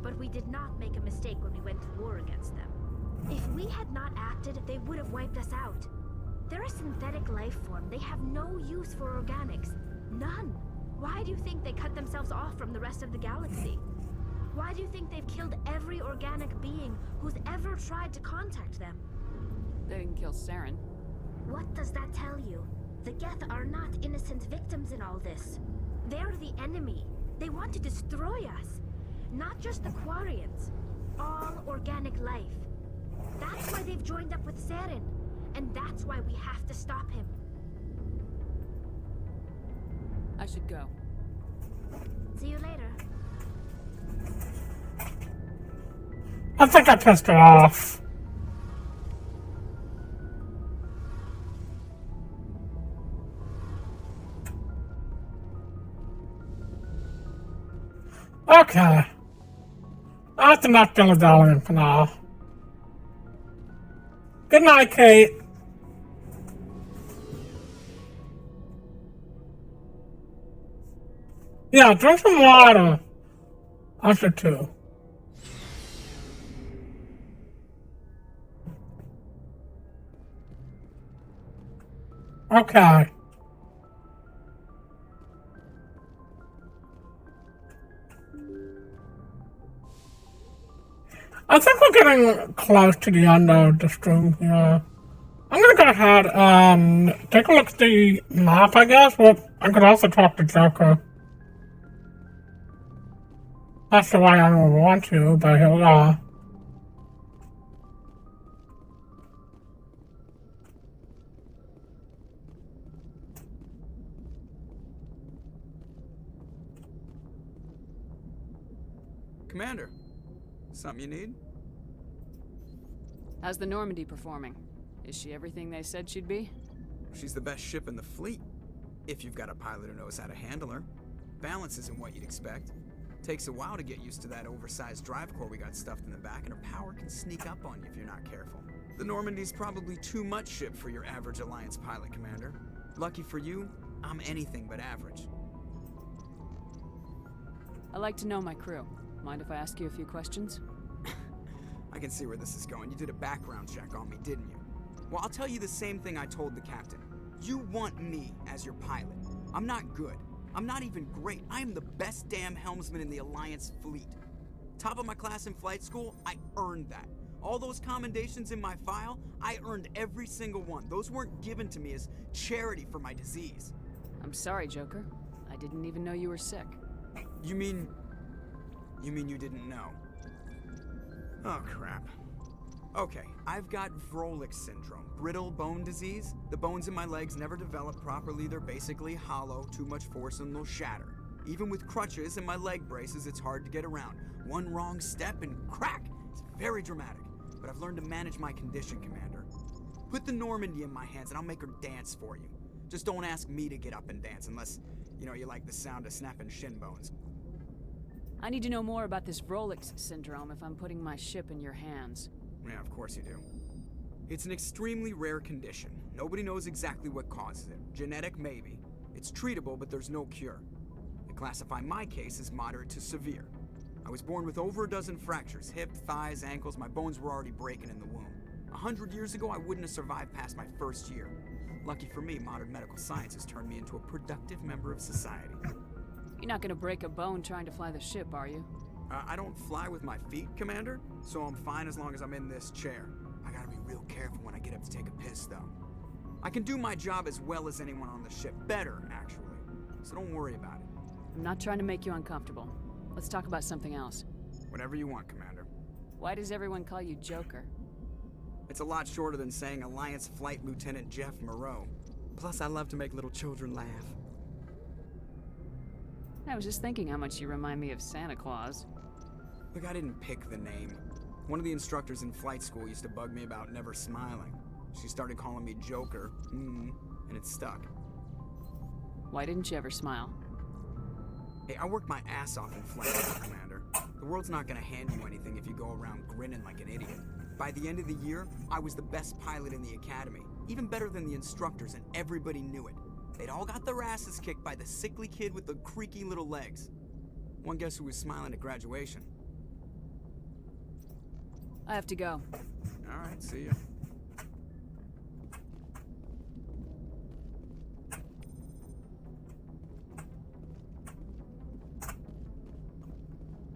But we did not make a mistake when we went to war against them. If we had not acted, they would have wiped us out. They're a synthetic life form. They have no use for organics. None. Why do you think they cut themselves off from the rest of the galaxy? Why do you think they've killed every organic being who's ever tried to contact them? They didn't kill Saren. What does that tell you? The Geth are not innocent victims in all this. They're the enemy. They want to destroy us. Not just the Quarians. All organic life. That's why they've joined up with Saren. And that's why we have to stop him. I should go. See you later. I think I pissed her off. Okay. That's enough dilly-dallying for now. Good night, Kate. Yeah, drink some water. After 2. Okay. I think we're getting close to the end of the stream here. I'm gonna go ahead and take a look at the map, I guess, but I could also talk to Joker. That's the way I don't want to, but here we are. Commander, something you need? How's the Normandy performing? Is she everything they said she'd be? She's the best ship in the fleet. If you've got a pilot who knows how to handle her. Balance isn't what you'd expect. Takes a while to get used to that oversized drive core we got stuffed in the back, and her power can sneak up on you if you're not careful. The Normandy's probably too much ship for your average Alliance pilot, Commander. Lucky for you, I'm anything but average. I like to know my crew. Mind if I ask you a few questions? I can see where this is going. You did a background check on me, didn't you? Well, I'll tell you the same thing I told the captain. You want me as your pilot. I'm not good. I'm not even great. I am the best damn helmsman in the Alliance fleet. Top of my class in flight school, I earned that. All those commendations in my file, I earned every single one. Those weren't given to me as charity for my disease. I'm sorry, Joker. I didn't even know you were sick. You mean you didn't know? Oh, crap. Okay, I've got Vrolik syndrome, brittle bone disease. The bones in my legs never develop properly. They're basically hollow, too much force and they'll shatter. Even with crutches and my leg braces, it's hard to get around. One wrong step and crack! It's very dramatic, but I've learned to manage my condition, Commander. Put the Normandy in my hands and I'll make her dance for you. Just don't ask me to get up and dance unless, you like the sound of snapping shin bones. I need to know more about this Vrolik syndrome if I'm putting my ship in your hands. Yeah, of course you do. It's an extremely rare condition. Nobody knows exactly what causes it. Genetic, maybe. It's treatable, but there's no cure. They classify my case as moderate to severe. I was born with over a dozen fractures, hip, thighs, ankles. My bones were already breaking in the womb. 100 years ago, I wouldn't have survived past my first year. Lucky for me, modern medical science has turned me into a productive member of society. You're not gonna break a bone trying to fly the ship, are you? I don't fly with my feet, Commander, so I'm fine as long as I'm in this chair. I gotta be real careful when I get up to take a piss, though. I can do my job as well as anyone on the ship. Better, actually. So don't worry about it. I'm not trying to make you uncomfortable. Let's talk about something else. Whatever you want, Commander. Why does everyone call you Joker? It's a lot shorter than saying Alliance Flight Lieutenant Jeff Moreau. Plus, I love to make little children laugh. I was just thinking how much you remind me of Santa Claus. Look, I didn't pick the name. One of the instructors in flight school used to bug me about never smiling. She started calling me Joker, and it stuck. Why didn't you ever smile? Hey, I worked my ass off in flight school, Commander. The world's not gonna hand you anything if you go around grinning like an idiot. By the end of the year, I was the best pilot in the academy. Even better than the instructors, and everybody knew it. They'd all got their asses kicked by the sickly kid with the creaky little legs. One guess who was smiling at graduation? I have to go. Alright, see ya.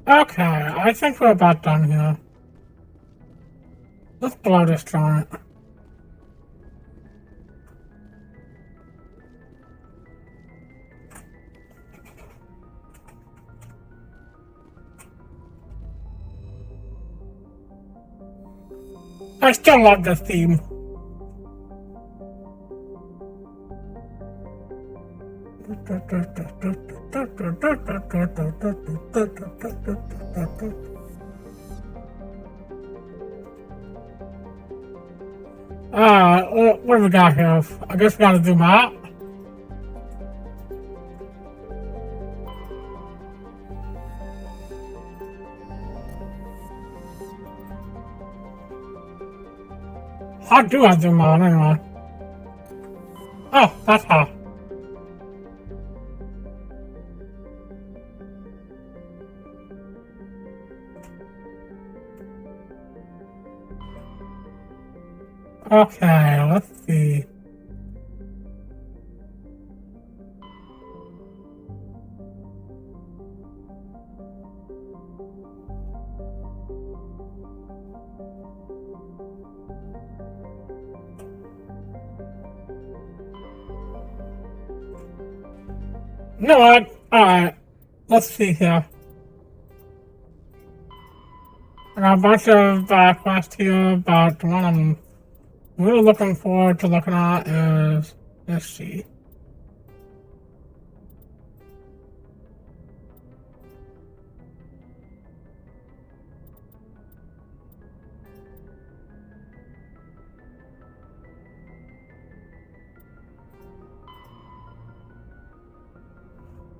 Okay, I think we're about done here. Let's blow this joint. I still love this theme. What do we got here? I guess we gotta zoom out. How do I zoom out anyway? Oh, that's how. Okay, let's see. You know what? Alright, let's see here. I got a bunch of quests here, but the one I'm really looking forward to looking at is, let's see.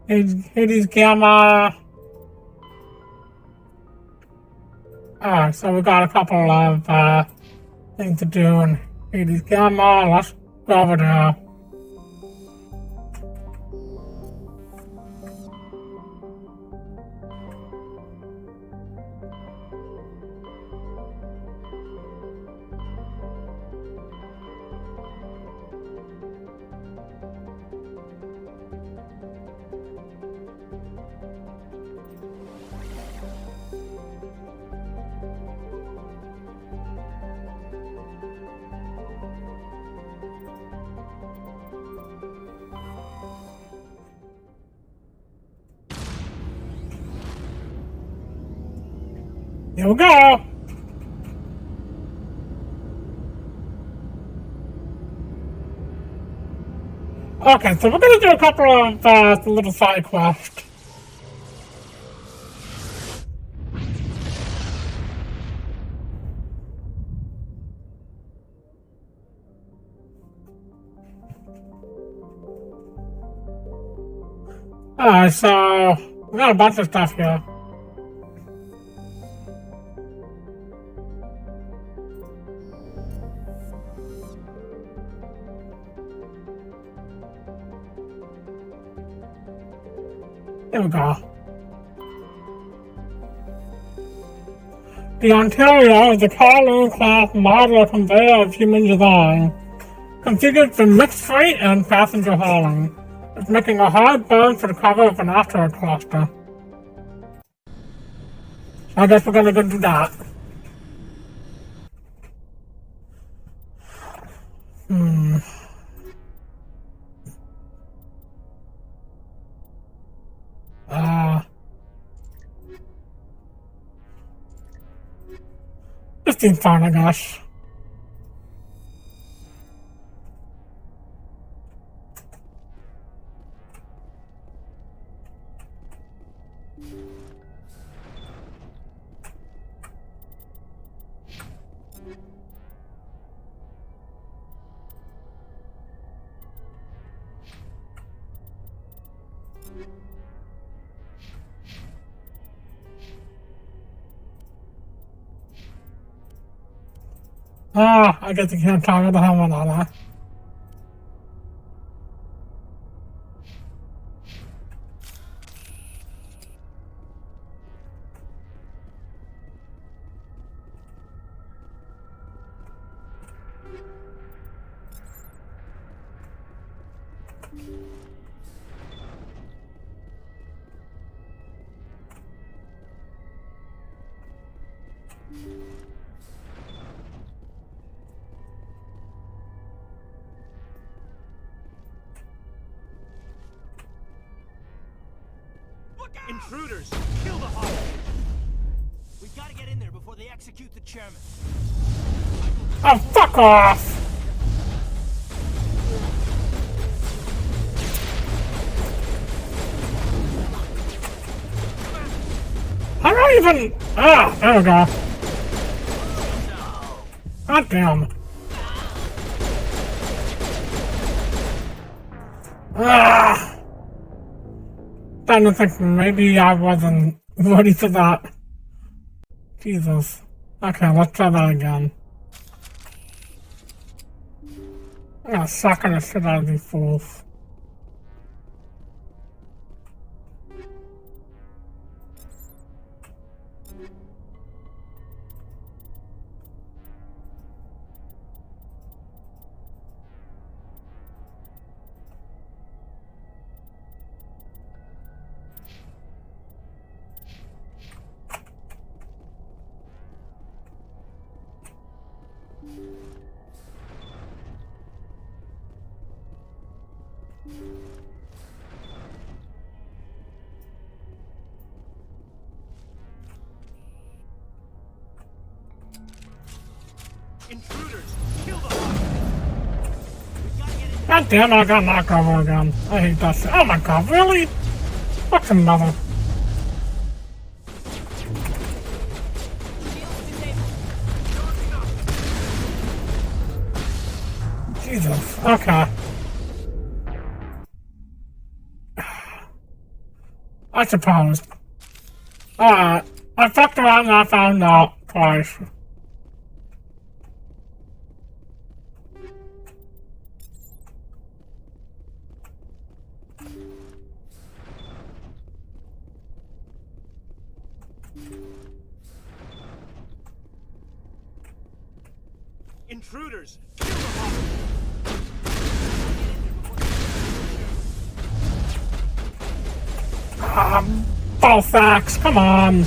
Hades Gamma. Alright, so we got a couple of things to do in Hades Gamma. Let's go over there. Here we go! Okay, so we're gonna do a couple of little side quests. Alright, so we got a bunch of stuff here. There we go. The Ontario is a Kowloon-class modular conveyor of human design, configured for mixed freight and passenger hauling. It's making a hard burn for the cover of an asteroid cluster. I guess we're gonna go do that. This seems fine, I guess. Ah, I get to keep talking with the helmet on, huh? Intruders! Kill the hostage! We gotta get in there before they execute the chairman. Oh, fuck off! I don't even... Ah, there we go. God damn. Ah! I don't think maybe I wasn't ready for that. Jesus. Okay, let's try that again. I'm gonna suck on the shit out of these fools. Intruders! Kill the hostage! God damn it, I got knocked over again. I hate that shit. Oh my god, really? Fucking mother. Jesus, okay. I suppose. Alright, I fucked around and I found out twice. Intruders! Kill the hostage! Balfax, come on.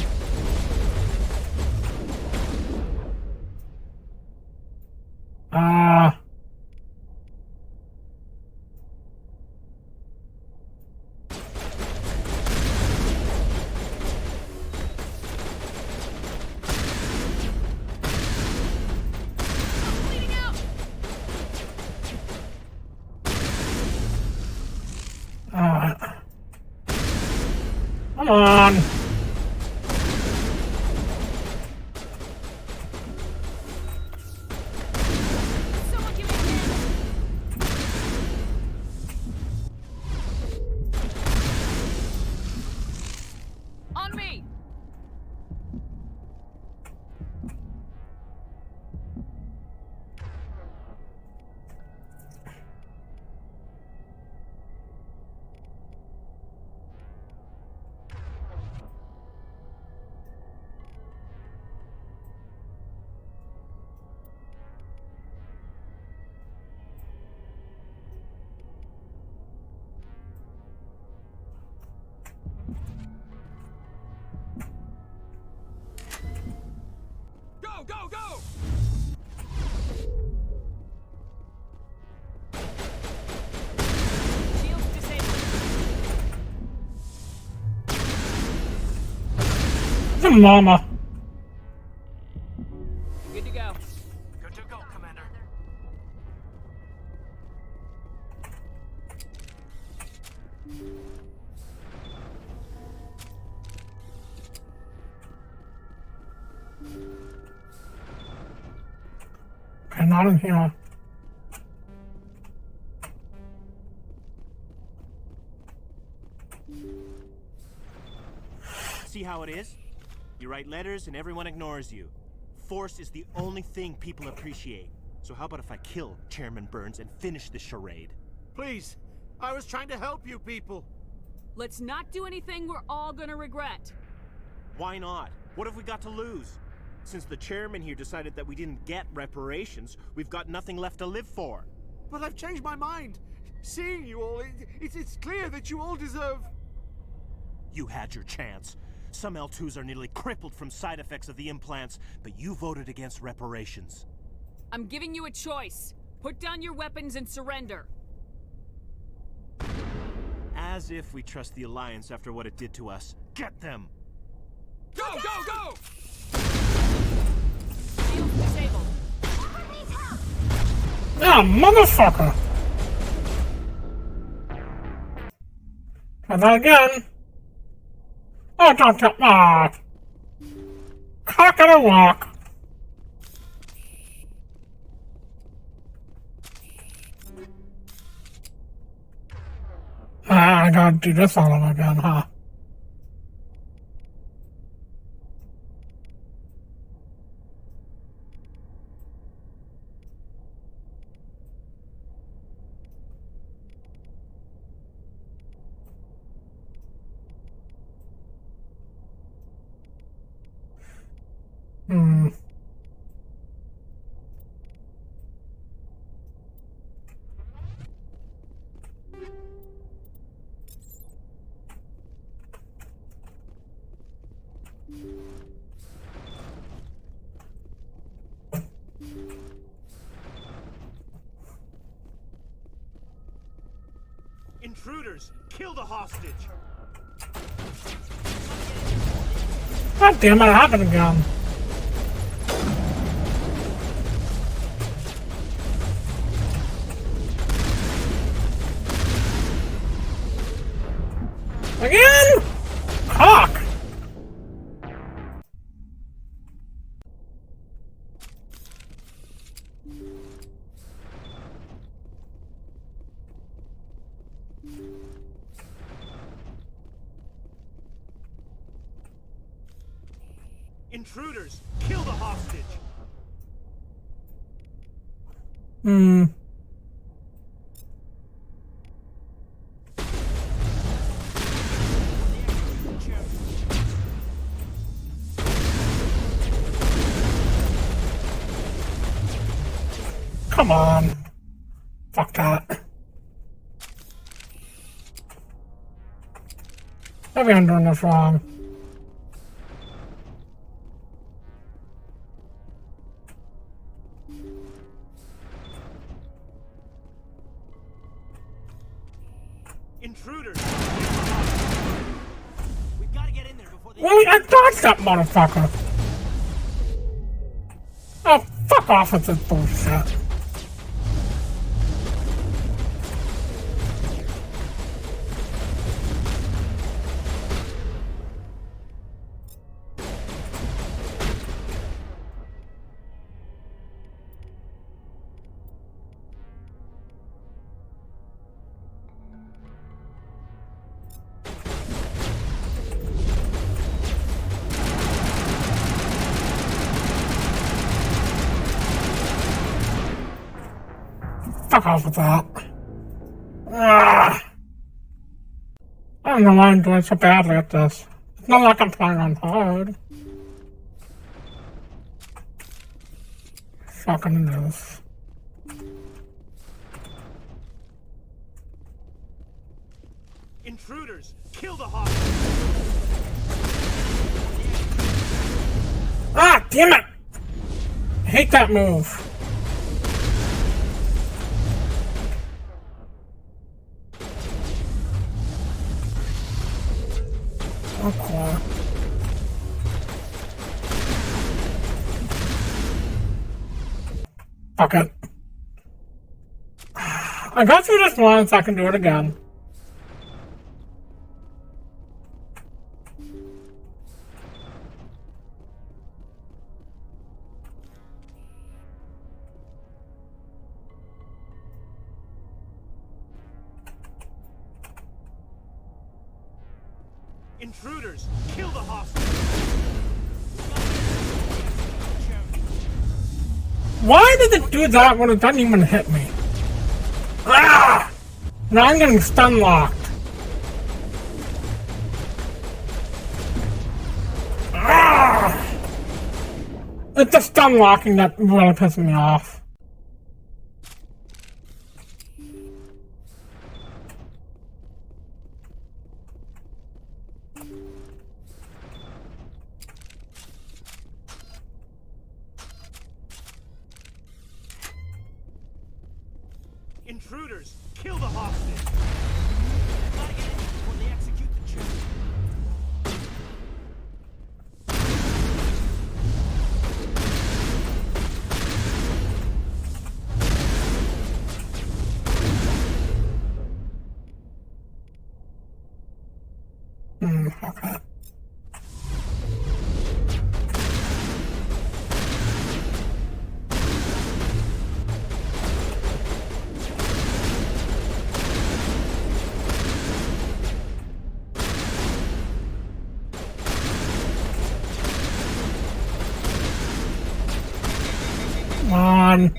Come on. On me! Go, go, go! Shields disabled. The mama. Good to go. Good to go, Commander. Okay, not in here. See how it is? You write letters and everyone ignores you. force is the only thing people appreciate. So how about if I kill Chairman Burns and finish this charade? Please, I was trying to help you people. Let's not do anything we're all gonna regret. Why not? What have we got to lose? Since the chairman here decided that we didn't get reparations, we've got nothing left to live for. But I've changed my mind. Seeing you all, it's clear that you all deserve... You had your chance. Some L2s are nearly crippled from side effects of the implants, but you voted against reparations. I'm giving you a choice. Put down your weapons and surrender. As if we trust the Alliance after what it did to us. Get them! Go, go, go! Shields disabled. Ah, motherfucker! Try that again. Oh, don't tell. Ah. Cock and a walk. Ah, I gotta do this all over again, huh? Hmm. Intruders! Kill the hostage! God damn it, I have it again. Again? Cock! Intruders! Kill the hostage! Hmm. Come on. Fuck that. Maybe I'm doing this wrong. Intruders! We've got to get in there before they... Really? I dodged that motherfucker! Oh, fuck off with this bullshit. Fuck off with that. Ah. I don't know why I'm doing so badly at this. It's not like I'm playing on hard. Fucking this. Intruders! Kill the hostage! Ah, damn it! I hate that move. Okay. Fuck it. I got through this once, I can do it again. Intruders! Kill the hostage! Why did it do that when it doesn't even hit me? Ah! Now I'm getting stun locked. Ah! It's the stun locking that really pisses me off. Intruders! Kill the hostage! Gotta get in before they execute the chairman. Okay. Come on.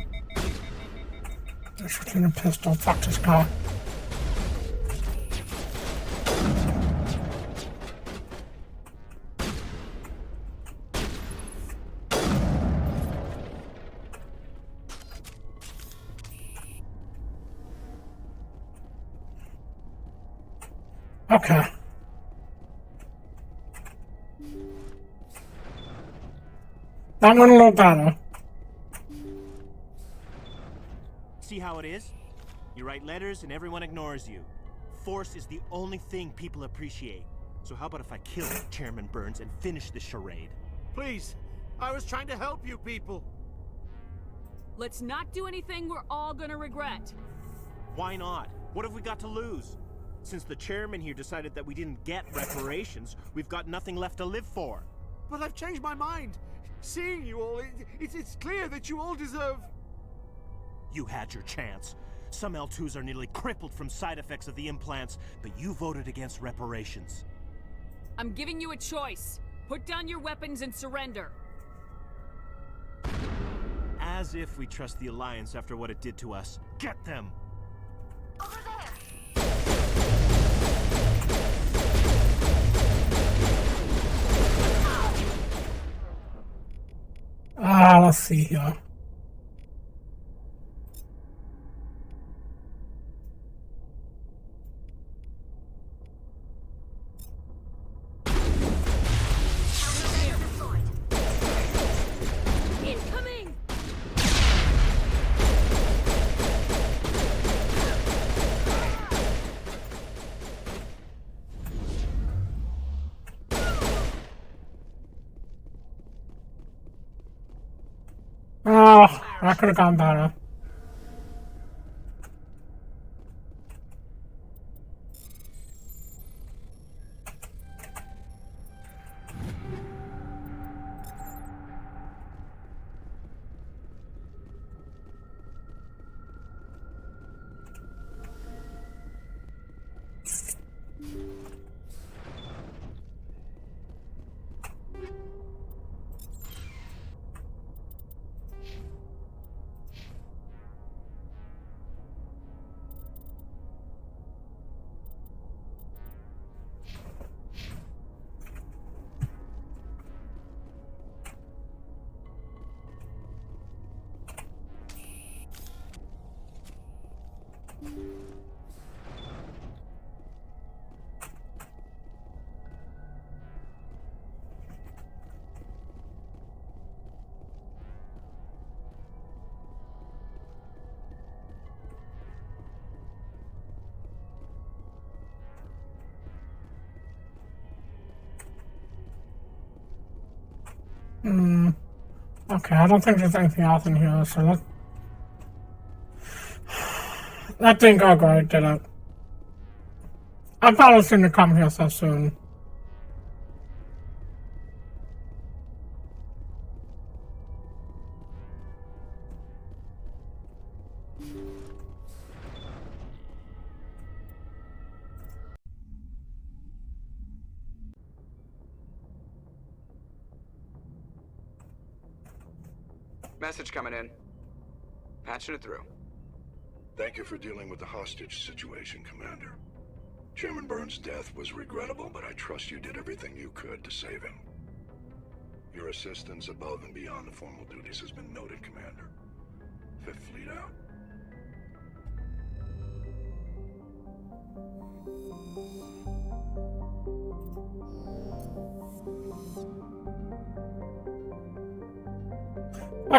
Shooting a pistol. Fuck this guy. Okay. That went a little better. See how it is? You write letters and everyone ignores you. Force is the only thing people appreciate. So how about if I kill Chairman Burns and finish this charade? Please, I was trying to help you people. Let's not do anything we're all gonna regret. Why not? What have we got to lose? Since the chairman here decided that we didn't get reparations, we've got nothing left to live for. But I've changed my mind. Seeing you all, it's clear that you all deserve... You had your chance. Some L2s are nearly crippled from side effects of the implants, but you voted against reparations. I'm giving you a choice. Put down your weapons and surrender. As if we trust the Alliance after what it did to us. Get them! Let's see here. Incoming! Oh, that could have gone better. Okay, I don't think there's anything else in here, so that didn't go great, did it? I probably shouldn't have come here so soon. Message coming in. Patching it through. Thank you for dealing with the hostage situation, Commander. Chairman Burns' death was regrettable, but I trust you did everything you could to save him. Your assistance above and beyond the formal duties has been noted, Commander. Fifth Fleet out.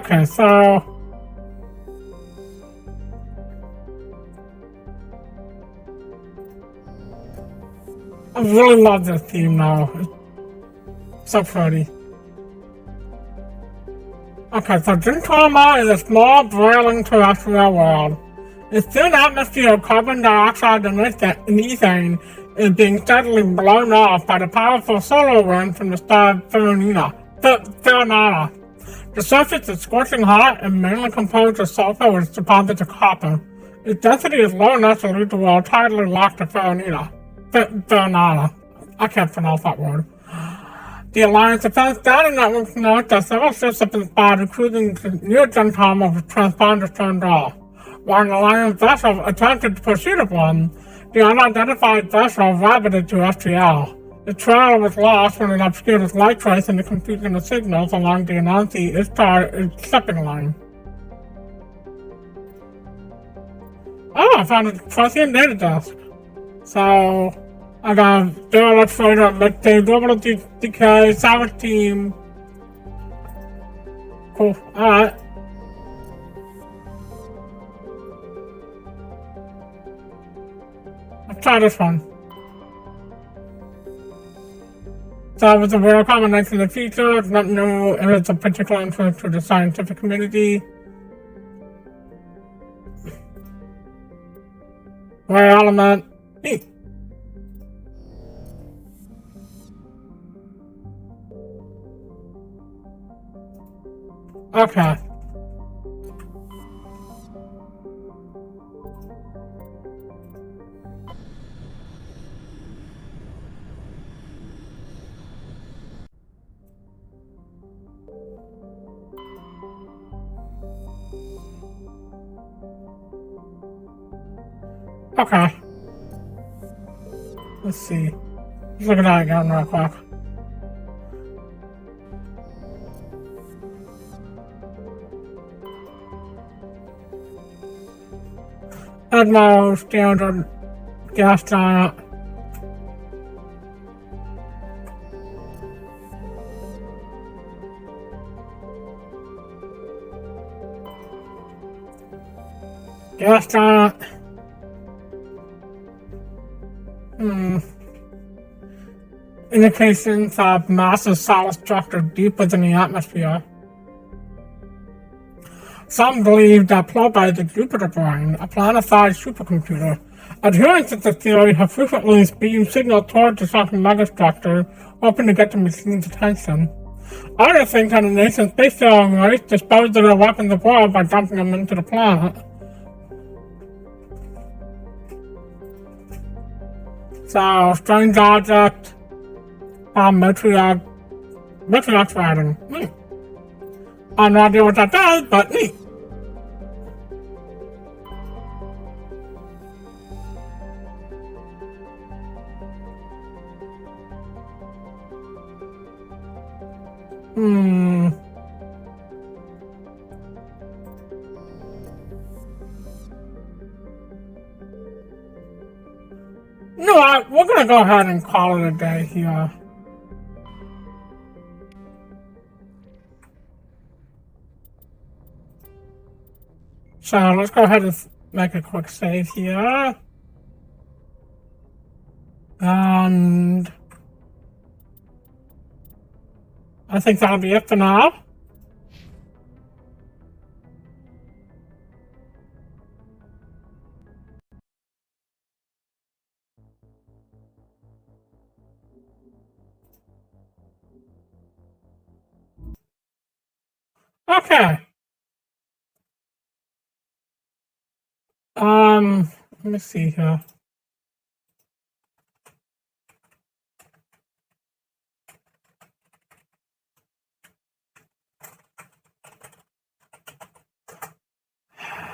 Okay, so I really love this theme now. It's so pretty. Okay, so Gintama is a small, boiling terrestrial world. Its thin atmosphere of carbon dioxide and methane is being steadily blown off by the powerful solar wind from the star Farinata. The surface is scorching hot and mainly composed of sulfur with deposits of copper. Its density is low enough to lead to a tidally locked to Farinata. I can't pronounce that word. The Alliance Defense Data Network notes that several ships have been spotted cruising near Gintama with transponders turned off. While an Alliance vessel attempted to pursue one, the unidentified vessel rabbited to FTL. The trail was lost when it obscured its light trace and the confusion of signals along the Anansi shipping line. Oh, I found a Prothean data desk. So, I got Zero Illustrator, Midday, Global Decay, Savage Team. Cool, alright. Let's try this one. So it was a rare combination of features, not new, it was a particular interest to the scientific community. Rare element. Neat. Okay. Okay. Let's see. Let's look at that again real quick. Admiral standard gas giant. Gas giant. Indications of massive solid structure deep within the atmosphere. Some believe that Pluto is a Jupiter brain, a planet-sized supercomputer. Adherents to this theory have frequently beamed signals towards the sunken megastructure, hoping to get the machine's attention. Others think that the nation's spacefaring race disposed of their weapons of war by dumping them into the planet. So, strange object, matriarch's writing. Neat. I have no idea what that does, but neat. No, we're gonna go ahead and call it a day here. So let's go ahead and make a quick save here. And I think that'll be it for now. Okay. Let me see here.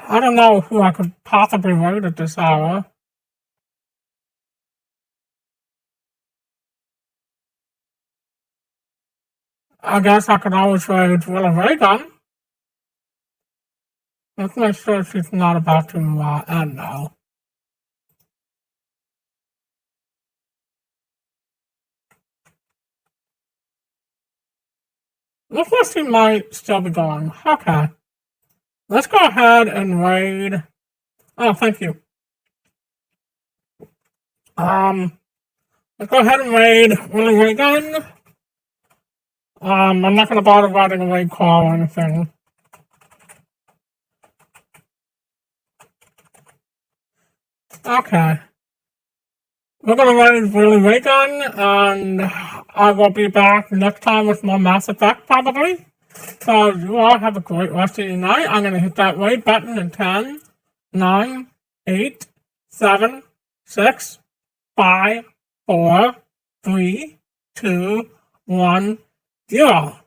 I don't know who I could possibly raid at this hour. I guess I could always raid Willa Reagan. Let's make sure she's not about to end now. Looks like she might still be going. Okay. Let's go ahead and raid. Oh, thank you. Let's go ahead and raid Willa Reagan. I'm not gonna bother writing a raid call or anything. Okay. We're gonna raid Willa Reagan, and I will be back next time with more Mass Effect, probably. So you all have a great rest of your night. I'm gonna hit that raid button in 10, 9, 8, 7, 6, 5, 4, 3, 2, 1, 0.